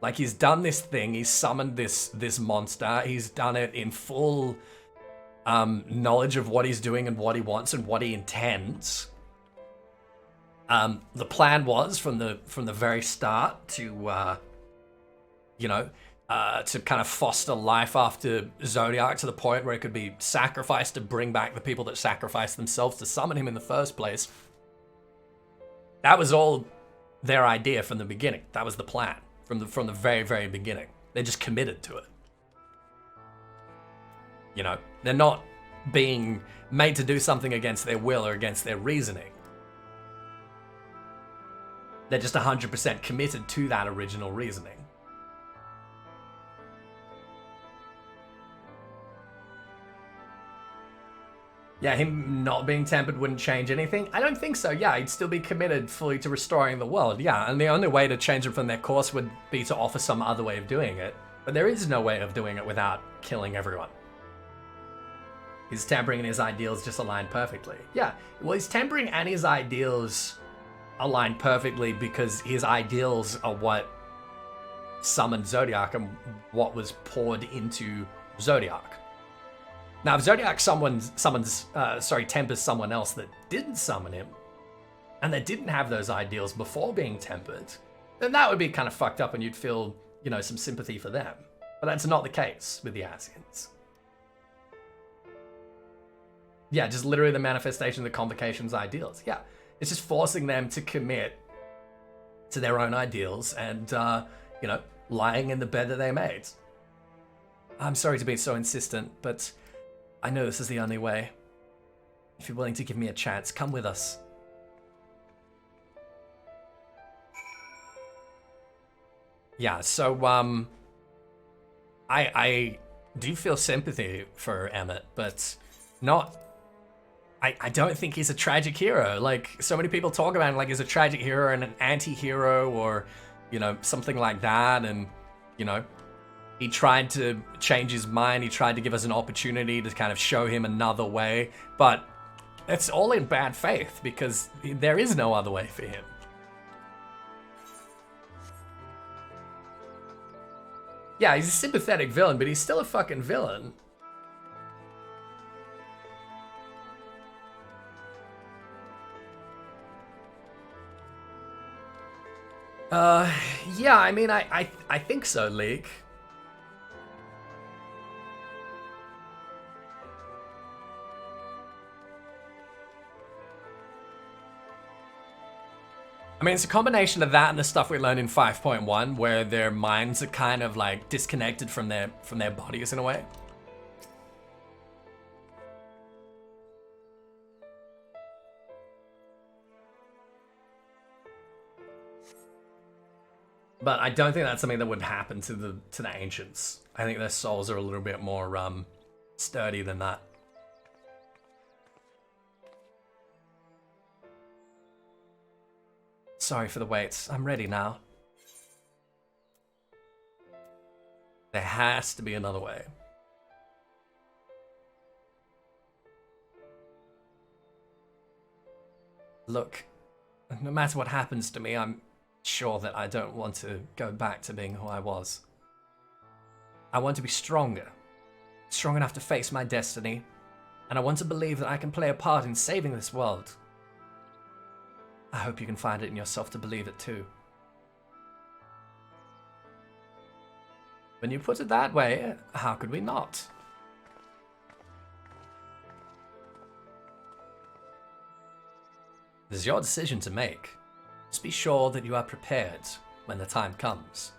Speaker 1: Like, he's done this thing. He's summoned this monster. He's done it in full knowledge of what he's doing and what he wants and what he intends. The plan was from the very start to to kind of foster life after Zodiac to the point where it could be sacrificed to bring back the people that sacrificed themselves to summon him in the first place. That was all their idea from the beginning. That was the plan from the very, very beginning. They just committed to it. They're not being made to do something against their will or against their reasoning. They're just 100% committed to that original reasoning. Yeah, him not being tempered wouldn't change anything? I don't think so, yeah, he'd still be committed fully to restoring the world, yeah, and the only way to change them from their course would be to offer some other way of doing it. But there is no way of doing it without killing everyone. His tempering and his ideals just align perfectly. Yeah, well, his tempering and his ideals align perfectly because his ideals are what summoned Zodiac and what was poured into Zodiac. Now, if Zodiac tempers someone else that didn't summon him, and that didn't have those ideals before being tempered, then that would be kind of fucked up and you'd feel, you know, some sympathy for them. But that's not the case with the Asians. Yeah, just literally the manifestation of the Convocation's ideals. Yeah, it's just forcing them to commit to their own ideals and, you know, lying in the bed that they made. I'm sorry to be so insistent, but I know this is the only way. If you're willing to give me a chance, come with us. Yeah, so, I do feel sympathy for Emmett, but not... I don't think he's a tragic hero. Like, so many people talk about him like he's a tragic hero and an anti-hero or, you know, something like that, and, you know, he tried to change his mind, he tried to give us an opportunity to kind of show him another way, but it's all in bad faith because there is no other way for him. Yeah, he's a sympathetic villain, but he's still a fucking villain. Yeah, I mean, I think so, Leek. I mean, it's a combination of that and the stuff we learned in 5.1, where their minds are kind of like disconnected from their bodies in a way. But I don't think that's something that would happen to the ancients. I think their souls are a little bit more sturdy than that. Sorry for the wait. I'm ready now. There has to be another way. Look, no matter what happens to me, I'm sure that I don't want to go back to being who I was. I want to be stronger. Strong enough to face my destiny. And I want to believe that I can play a part in saving this world. I hope you can find it in yourself to believe it too. When you put it that way, how could we not? It is your decision to make. Just be sure that you are prepared when the time comes.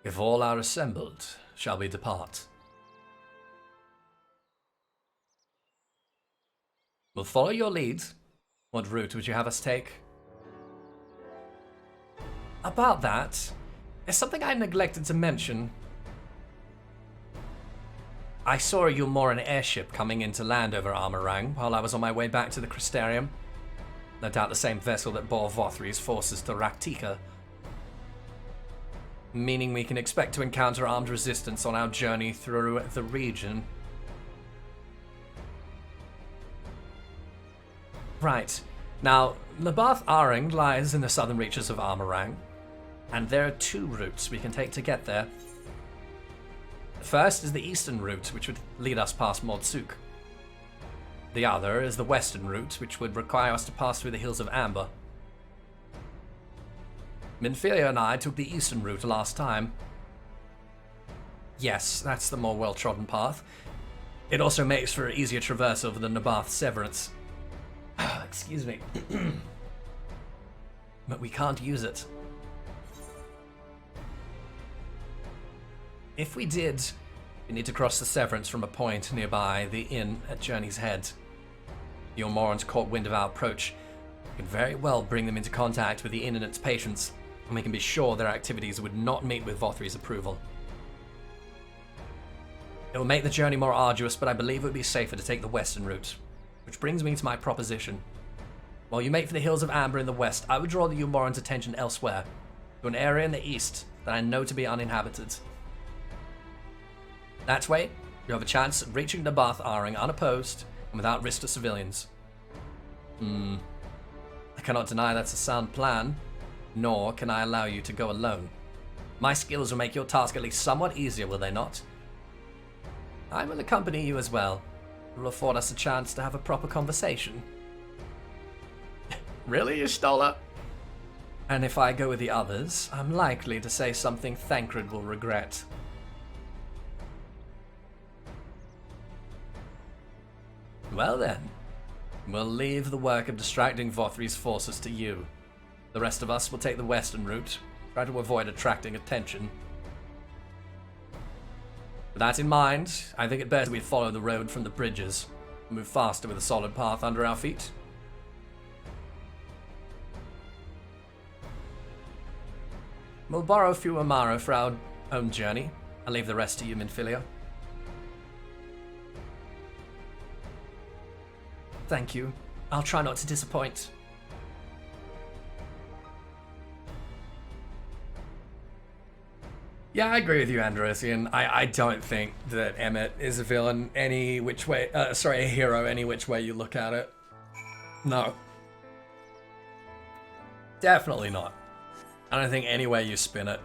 Speaker 1: If all are assembled, shall we depart? We'll follow your lead. What route would you have us take? About that, there's something I neglected to mention. I saw a Yulmoran airship coming into land over Amarang while I was on my way back to the Crystarium. No doubt the same vessel that bore Vothri's forces to Raktika. Meaning we can expect to encounter armed resistance on our journey through the region. Right. Now, Nabath Arang lies in the southern reaches of Amarang, and there are two routes we can take to get there. The first is the eastern route, which would lead us past Mordsuk. The other is the western route, which would require us to pass through the Hills of Amber. Minfilia and I took the eastern route last time. Yes, that's the more well-trodden path. It also makes for easier traverse over the Nabath Severance. Excuse me. But we can't use it. If we did, we need to cross the Severance from a point nearby the inn at Journey's Head. The Yulmorans caught wind of our approach. We could very well bring them into contact with the inn and its patients. and we can be sure their activities would not meet with Vothri's approval. It will make the journey more arduous, but I believe it would be safer to take the western route. Which brings me to my proposition. While you make for the hills of Amber in the west, I would draw the Umoran's attention elsewhere, to an area in the east that I know to be uninhabited. That way, you have a chance of reaching Nabath Aring unopposed and without risk to civilians. I cannot deny that's a sound plan, nor can I allow you to go alone. My skills will make your task at least somewhat easier, will they not? I will accompany you as well. It will afford us a chance to have a proper conversation. Really, Y'shtola?
Speaker 11: And if I go with the others, I'm likely to say something Thancred will regret. Well then, we'll leave the work of distracting Vothri's forces to you. The rest of us will take the western route, try to avoid attracting attention. With that in mind, I think it best we follow the road from the bridges, move faster with a solid path under our feet. We'll borrow a few Amara for our own journey. I'll leave the rest to you, Minfilia. Thank you. I'll try not to disappoint.
Speaker 1: Yeah, I agree with you, Androsian. I don't think that Emmet is a villain any which way, a hero any which way you look at it. No. Definitely not. I don't think any way you spin it.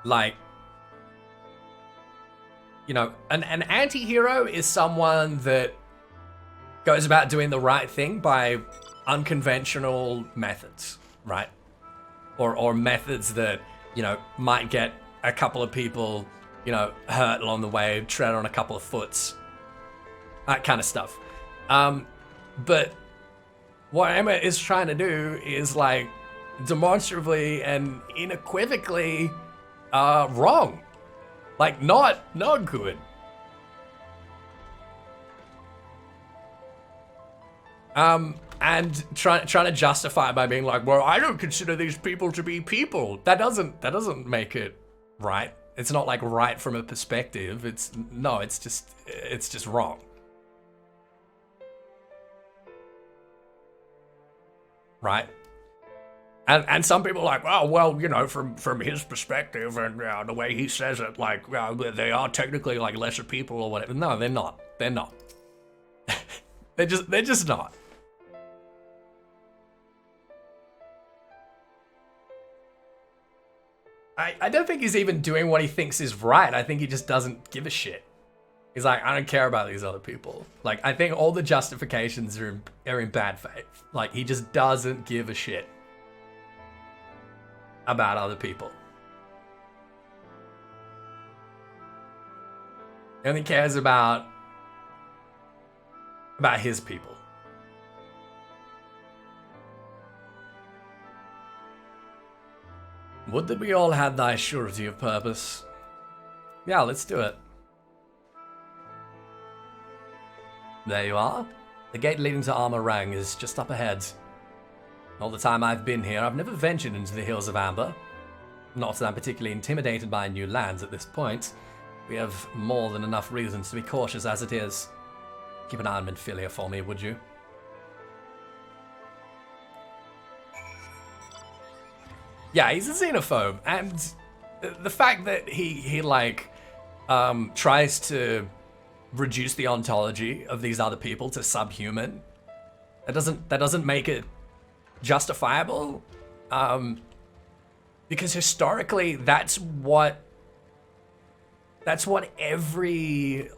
Speaker 1: Like, you know, an anti-hero is someone that goes about doing the right thing by unconventional methods, right? Or methods that, you know, might get a couple of people, you know, hurt along the way, tread on a couple of foots. That kind of stuff. But what Emmet is trying to do is, like, demonstrably and unequivocally wrong. Like, not good. And trying to justify it by being like, well, I don't consider these people to be people. That doesn't make it right. It's not like right from a perspective. It's just wrong. Right? And some people are like, oh, well, you know, from his perspective and the way he says it, like, they are technically like lesser people or whatever. No, they're not. They're not. they're just not. I don't think he's even doing what he thinks is right. I think he just doesn't give a shit. He's like, I don't care about these other people. Like, I think all the justifications are in bad faith. Like, he just doesn't give a shit about other people. He only cares about his people. Would that we all had thy surety of purpose. Yeah, let's do it. There you are. The gate leading to Armor Rang is just up ahead. All the time I've been here, I've never ventured into the Hills of Amber. Not that I'm particularly intimidated by new lands at this point. We have more than enough reasons to be cautious as it is. Keep an eye on Minfilia for me, would you? Yeah, he's a xenophobe, and the fact that he tries to reduce the ontology of these other people to subhuman, that doesn't make it justifiable, because historically that's what every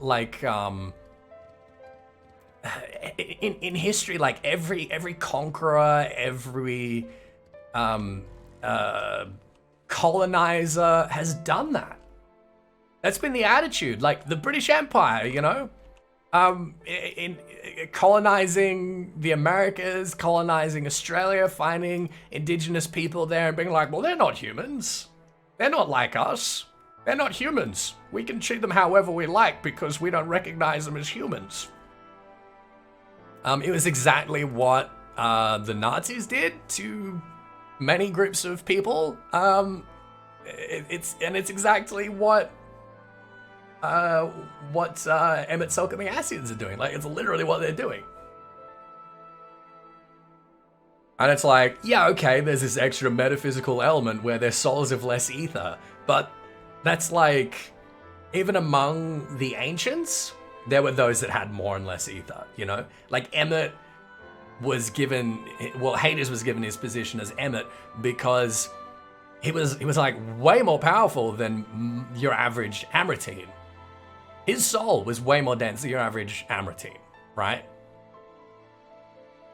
Speaker 1: in history, like every conqueror, every colonizer has done that. That's been the attitude. Like the British Empire, you know, in colonizing the Americas, colonizing Australia, finding indigenous people there and being like, well, they're not humans. They're not like us. They're not humans. We can treat them however we like because we don't recognize them as humans. It was exactly what the Nazis did to many groups of people. It's exactly what Emet-Selch and the Ascians are doing. Like, it's literally what they're doing. And it's like, yeah, okay, there's this extra metaphysical element where their souls have less ether, but that's like, even among the ancients, there were those that had more and less ether, you know? Like, Emmet was given, well, Hades was given his position as Emmet because he was like way more powerful than your average Amratine. His soul was way more dense than your average Amratine, right?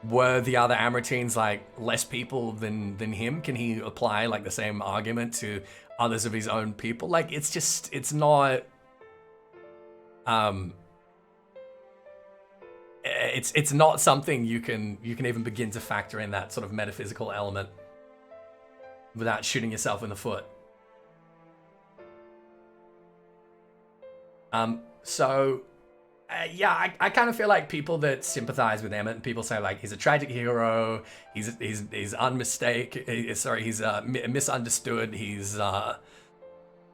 Speaker 1: Were the other Amratines like less people than him? Can he apply like the same argument to others of his own people? Like, it's just, it's not, it's not something you can even begin to factor in that sort of metaphysical element without shooting yourself in the foot. Yeah, I kind of feel like people that sympathize with Emmet and people say like he's a tragic hero, he's misunderstood, he's you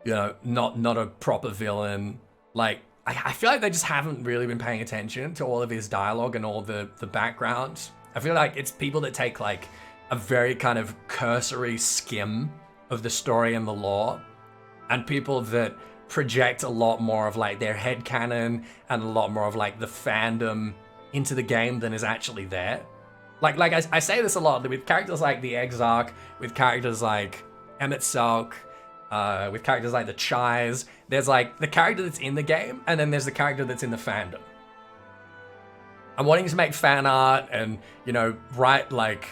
Speaker 1: know, not a proper villain. Like, I feel like they just haven't really been paying attention to all of his dialogue and all the background. I feel like it's people that take like a very kind of cursory skim of the story and the lore, and people that project a lot more of like their headcanon and a lot more of like the fandom into the game than is actually there. Like I say this a lot with characters like the Exarch, with characters like Emet-Selch, with characters like the Chais. There's like the character that's in the game, and then there's the character that's in the fandom. I'm wanting to make fan art and, you know, write like,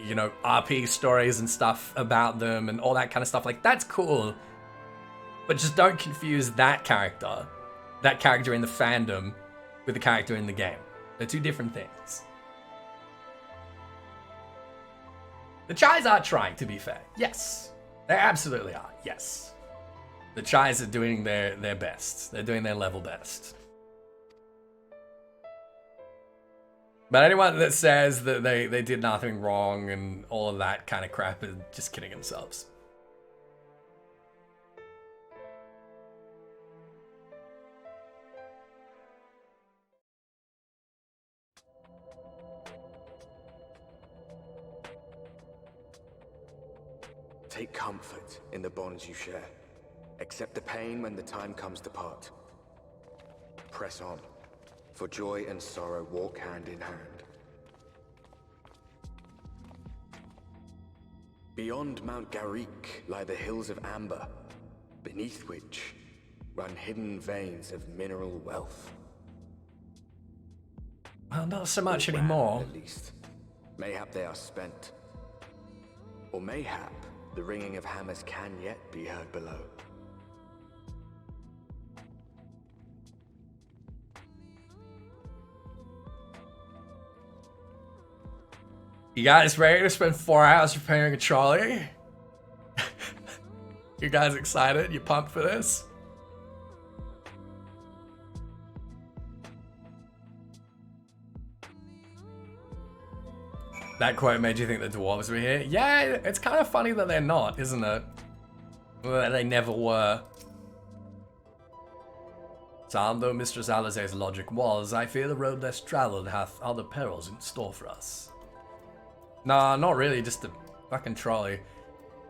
Speaker 1: you know, RP stories and stuff about them and all that kind of stuff. Like, that's cool. But just don't confuse that character in the fandom, with the character in the game. They're two different things. The Chais are trying, to be fair. Yes. They absolutely are. Yes. The Chais are doing their best. They're doing their level best. But anyone that says that they did nothing wrong and all of that kind of crap is just kidding themselves.
Speaker 10: Take comfort in the bonds you share. Accept the pain when the time comes to part. Press on, for joy and sorrow walk hand in hand. Beyond Mount Garrick lie the hills of Amber, beneath which run hidden veins of mineral wealth.
Speaker 1: Well, not so much anymore.
Speaker 10: At least. Mayhap they are spent. Or mayhap the ringing of hammers can yet be heard below.
Speaker 1: You guys ready to spend 4 hours repairing a trolley? You guys excited? You pumped for this? That quote made you think the dwarves were here? Yeah, it's kind of funny that they're not, isn't it? That they never were. Sound though Mistress Alizé's logic was, I fear the road less traveled hath other perils in store for us. Nah, not really, just a fucking trolley.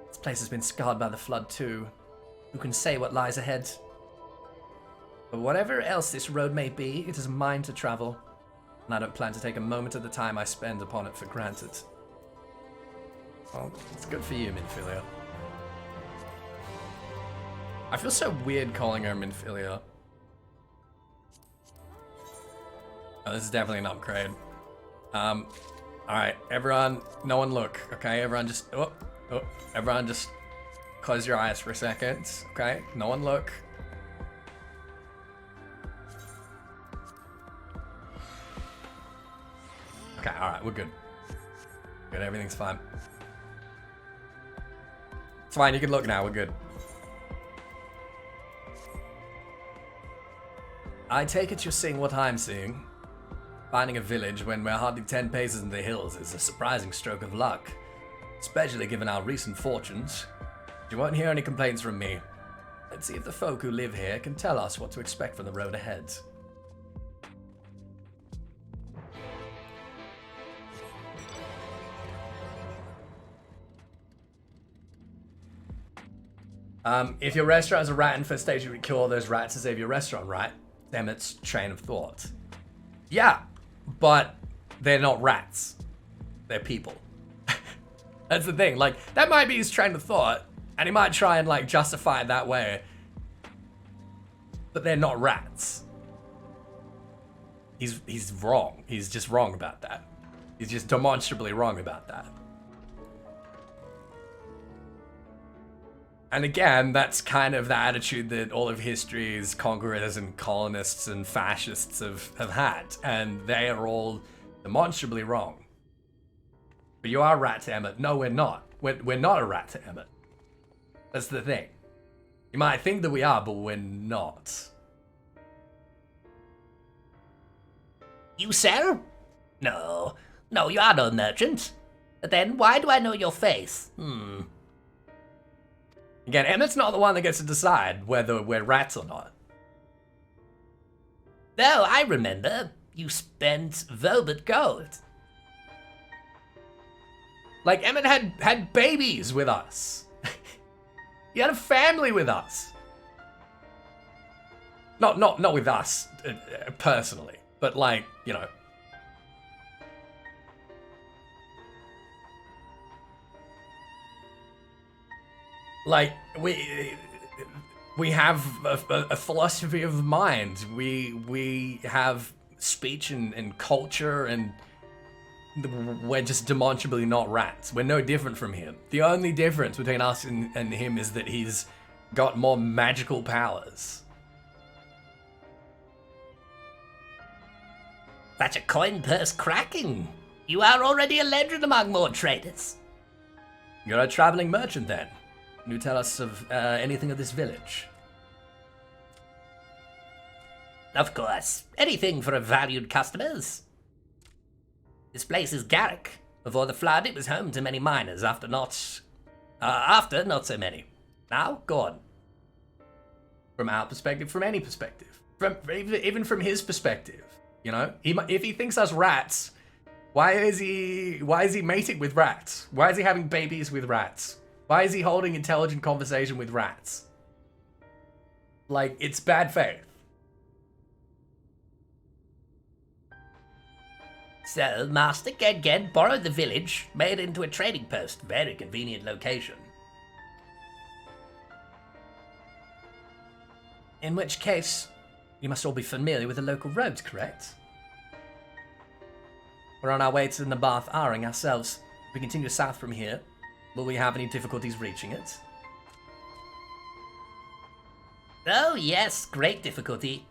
Speaker 1: This place has been scarred by the flood too. Who can say what lies ahead? But whatever else this road may be, it is mine to travel. And I don't plan to take a moment of the time I spend upon it for granted. Well, it's good for you, Minfilia. I feel so weird calling her Minfilia. Oh, this is definitely an upgrade. Alright, everyone, no one look, okay? Everyone just, everyone just close your eyes for a second, okay? No one look. Okay, alright, we're good. Good, everything's fine. It's fine, you can look now, we're good. I take it you're seeing what I'm seeing. Finding a village when we're hardly 10 paces into the hills is a surprising stroke of luck, especially given our recent fortunes. You won't hear any complaints from me. Let's see if the folk who live here can tell us what to expect from the road ahead. If your restaurant has a rat infestation, you would kill all those rats to save your restaurant, right? Emmett's train of thought. Yeah, but they're not rats. They're people. That's the thing. Like, that might be his train of thought, and he might try and, like, justify it that way. But they're not rats. He's wrong. He's just wrong about that. He's just demonstrably wrong about that. And again, that's kind of the attitude that all of history's conquerors and colonists and fascists have had. And they are all demonstrably wrong. But you are a rat to Emmett. No, we're not. We're not a rat to Emmett. That's the thing. You might think that we are, but we're not.
Speaker 11: You sell? No. No, you are no merchant. Then why do I know your face?
Speaker 1: Again, Emmett's not the one that gets to decide whether we're rats or not.
Speaker 11: No, I remember. You spent velvet gold.
Speaker 1: Like, Emmett had babies with us. He had a family with us. Not with us, personally. But, like, you know. Like, we have a philosophy of mind. We have speech and culture, and we're just demonstrably not rats. We're no different from him. The only difference between us and him is that he's got more magical powers.
Speaker 11: Such a coin purse cracking. You are already a legend among more traders.
Speaker 1: You're a traveling merchant, then. Can you tell us of anything of this village?
Speaker 11: Of course. Anything for valued customers. This place is Garrick. Before the flood, it was home to many miners. After, not so many. Now, gone.
Speaker 1: From our perspective, from any perspective. Even from his perspective. You know? If he thinks us rats, why is he mating with rats? Why is he having babies with rats? Why is he holding intelligent conversation with rats? Like, it's bad faith.
Speaker 11: So, Master Gedged borrowed the village, made it into a trading post. Very convenient location.
Speaker 1: In which case, you must all be familiar with the local roads, correct? We're on our way to Nabath Aring ourselves. If we continue south from here, will we have any difficulties reaching it?
Speaker 11: Oh yes, great difficulty.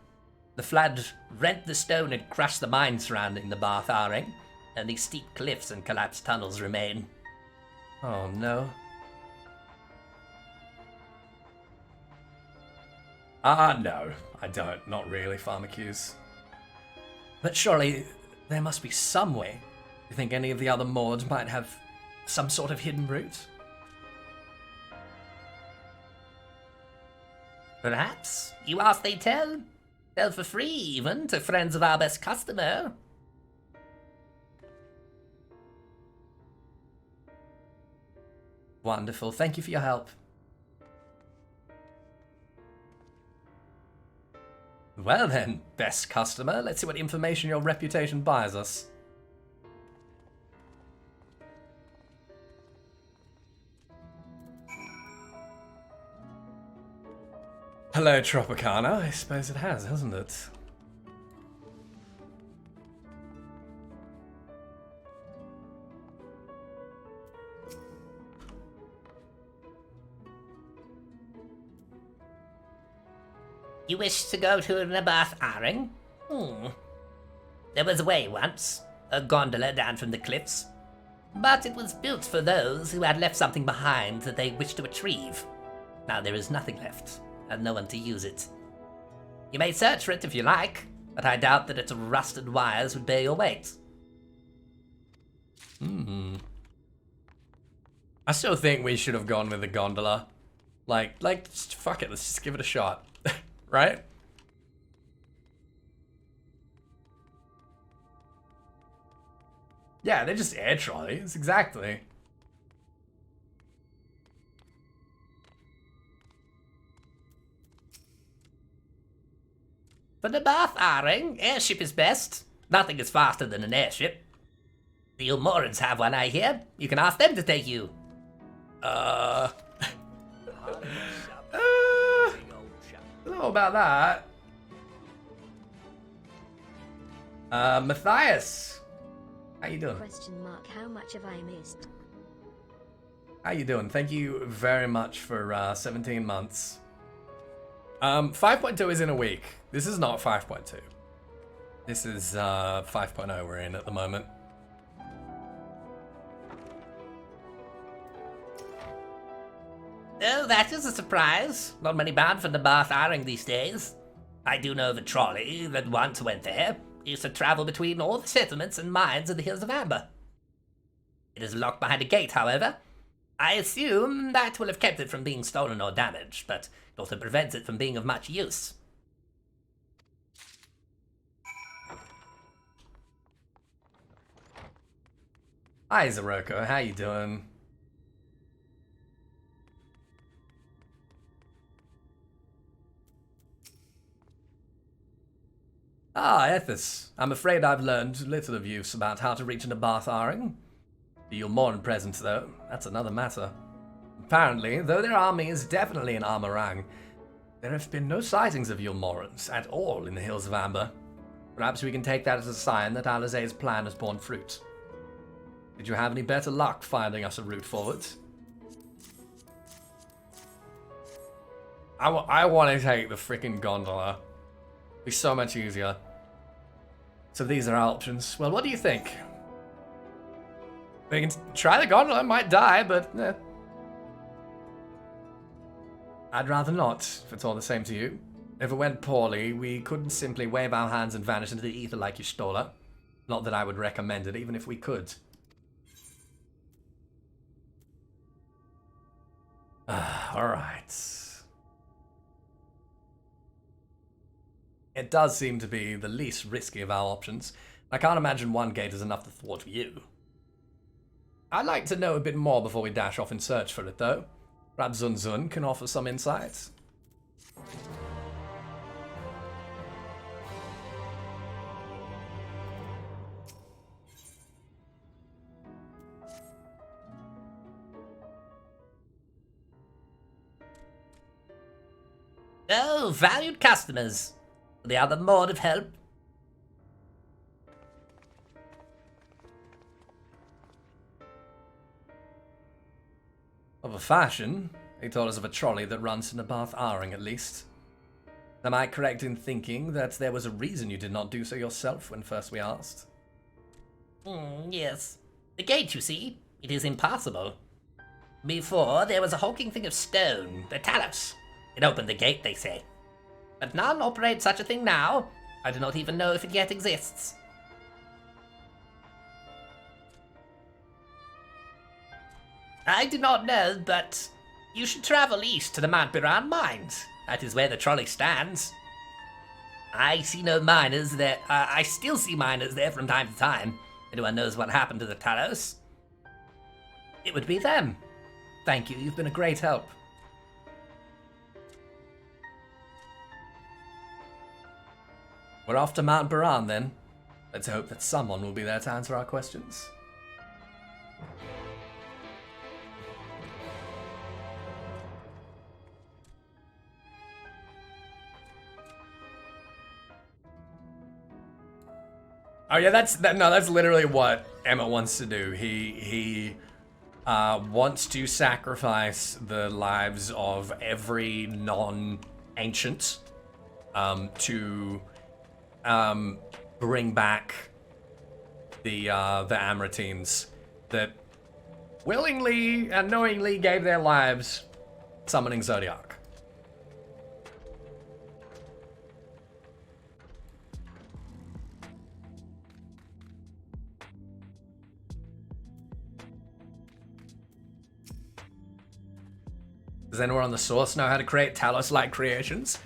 Speaker 11: The flood rent the stone and crushed the mine surrounding the Bath Aring, and these steep cliffs and collapsed tunnels remain.
Speaker 1: Oh no. No, I don't. Not really, Pharmacuse. But surely there must be some way. You think any of the other Mords might have some sort of hidden route?
Speaker 11: Perhaps. You ask, they tell. Sell for free, even, to friends of our best customer.
Speaker 1: Wonderful. Thank you for your help. Well then, best customer, let's see what information your reputation buys us. Hello, Tropicana. I suppose it has, hasn't it?
Speaker 11: You wish to go to Nabath Aring? There was a way once, a gondola down from the cliffs. But it was built for those who had left something behind that they wished to retrieve. Now there is nothing left, and no one to use it. You may search for it if you like. but I doubt that its rusted wires would bear your weight.
Speaker 1: I still think we should have gone with the gondola. Like, just fuck it, let's just give it a shot. Right? Yeah, they're just air trolleys, exactly.
Speaker 11: For the Bath Aring, airship is best. Nothing is faster than an airship. The Ilmorans have one, I hear. You can ask them to take you.
Speaker 1: I don't know about that. Matthias, how you doing?
Speaker 18: Question mark, how much have I missed?
Speaker 1: How you doing? Thank you very much for 17 months. 5.2 is in a week. This is not 5.2. This is 5.0 we're in at the moment.
Speaker 11: Oh, that is a surprise. Not many bound for the Bath Aring these days. I do know of a trolley that once went there. It used to travel between all the settlements and mines of the Hills of Amber. It is locked behind a gate, however. I assume that will have kept it from being stolen or damaged, but it also prevents it from being of much use.
Speaker 1: Hi, Zeroko. How you doing? Ah, Ethys. I'm afraid I've learned little of use about how to reach into Bath Aring. The Ilmoran presence, though, that's another matter. Apparently, though their army is definitely in Amarang, there have been no sightings of Ilmorans at all in the Hills of Amber. Perhaps we can take that as a sign that Alizé's plan has borne fruit. Did you have any better luck finding us a route forward? I want to take the freaking gondola. It'd be so much easier. So these are our options. Well, what do you think? We can try the gondola, might die, but I'd rather not, if it's all the same to you. If it went poorly, we couldn't simply wave our hands and vanish into the ether like you stole her. Not that I would recommend it, even if we could. Alright. It does seem to be the least risky of our options. I can't imagine one gate is enough to thwart you. I'd like to know a bit more before we dash off in search for it, though. Perhaps Zun can offer some insight.
Speaker 11: Oh, valued customers. The other mode of help.
Speaker 1: Of a fashion, he told us of a trolley that runs in the Bath Aring at least. Am I correct in thinking that there was a reason you did not do so yourself when first we asked?
Speaker 11: Yes. The gate, you see, it is impassable. Before, there was a hulking thing of stone, the Talos. It opened the gate, they say. But none operate such a thing now. I do not even know if it yet exists. I do not know, but you should travel east to the Mount Biran mines. That is where the trolley stands. I see no miners there. I still see miners there from time to time. Anyone knows what happened to the Talos? It would be them.
Speaker 1: Thank you, you've been a great help. We're off to Mount Biran then. Let's hope that someone will be there to answer our questions. Oh yeah, that's literally what Emmett wants to do. He wants to sacrifice the lives of every non-ancient to bring back the Amratines that willingly and knowingly gave their lives summoning Zodiac. Does anyone on the source know how to create Talos-like creations?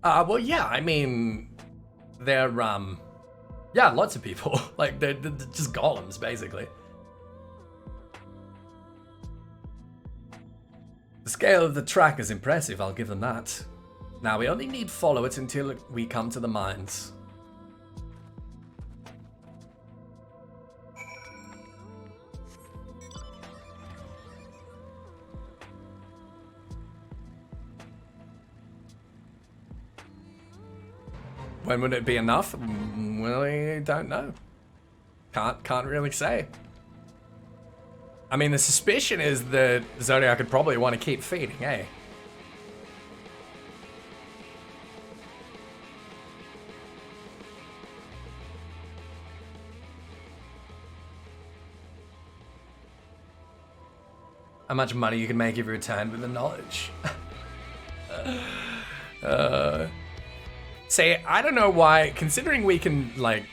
Speaker 1: Well, yeah, I mean, they're, yeah, lots of people. Like, they're just golems, basically. The scale of the track is impressive, I'll give them that. Now, we only need follow it until we come to the mines. When would it be enough? Well, I don't know. Can't really say. I mean, the suspicion is that Zodiac would probably want to keep feeding, eh? How much money you can make if you return with the knowledge. See, I don't know why, considering we can, like,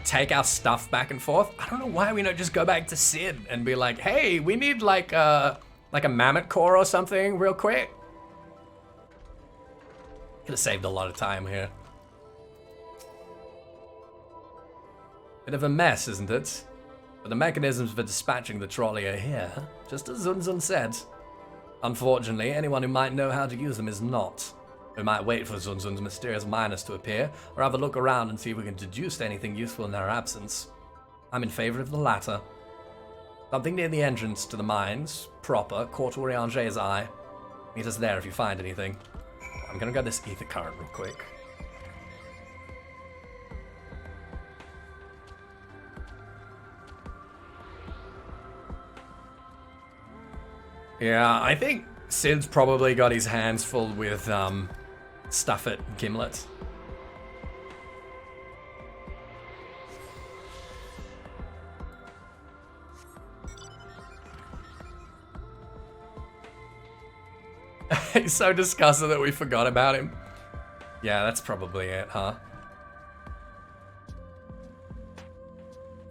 Speaker 1: take our stuff back and forth, I don't know why we don't just go back to Sid and be like, hey, we need, like a mammoth core or something real quick. Could have saved a lot of time here. Bit of a mess, isn't it? But the mechanisms for dispatching the trolley are here, just as Zunzun said. Unfortunately, anyone who might know how to use them is not. We might wait for Zunzun's mysterious miners to appear, or have a look around and see if we can deduce anything useful in their absence. I'm in favor of the latter. Something near the entrance to the mines, proper, Court Oriange's Eye. Meet us there if you find anything. I'm gonna grab this ether current real quick. Yeah, I think Sid's probably got his hands full with, stuff at Gimlet. He's so disgusted that we forgot about him. Yeah, that's probably it, huh?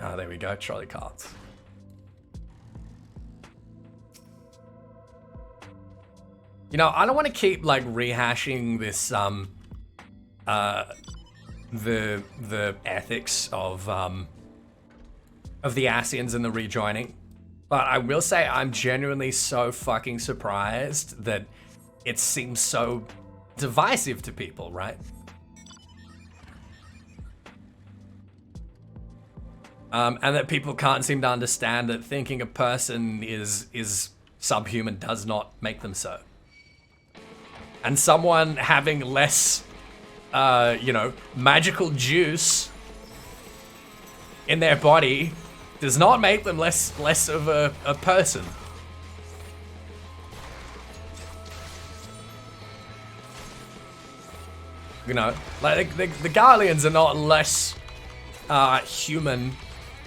Speaker 1: Oh, there we go, trolley carts. You know, I don't want to keep like rehashing this the ethics of the Asians and the rejoining, but I will say I'm genuinely so fucking surprised that it seems so divisive to people, right? And that people can't seem to understand that thinking a person is subhuman does not make them so. And someone having less, you know, magical juice in their body does not make them less of a person. You know, like the Garleans are not less human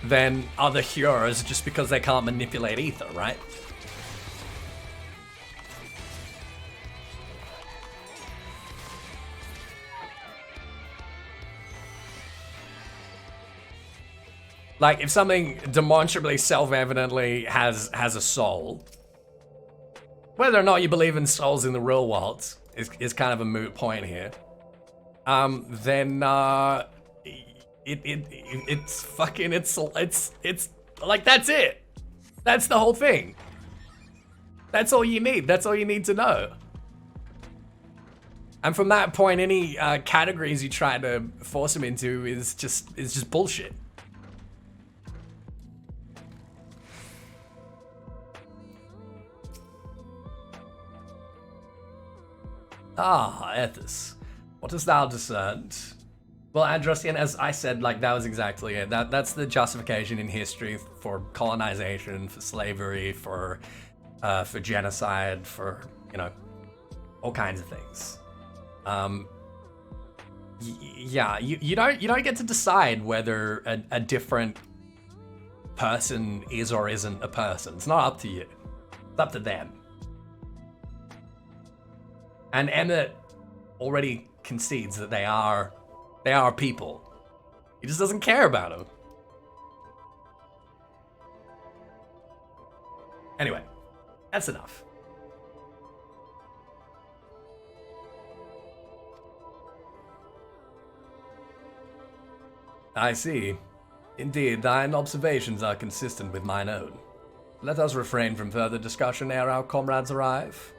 Speaker 1: than other heroes just because they can't manipulate ether, right? Like, if something demonstrably self-evidently has a soul, whether or not you believe in souls in the real world is kind of a moot point here. Then it's fucking it's like that's it. That's the whole thing. That's all you need. That's all you need to know. And from that point, any categories you try to force them into is just bullshit. Ah, Ethys. What hast thou discerned? Well, Androsian, as I said, like, that was exactly it. That's the justification in history for colonization, for slavery, for genocide, for, you know, all kinds of things. Yeah, you don't get to decide whether a different person is or isn't a person. It's not up to you. It's up to them. And Emmet already concedes that they are people. He just doesn't care about them. Anyway, that's enough. I see. Indeed, thine observations are consistent with mine own. Let us refrain from further discussion ere our comrades arrive.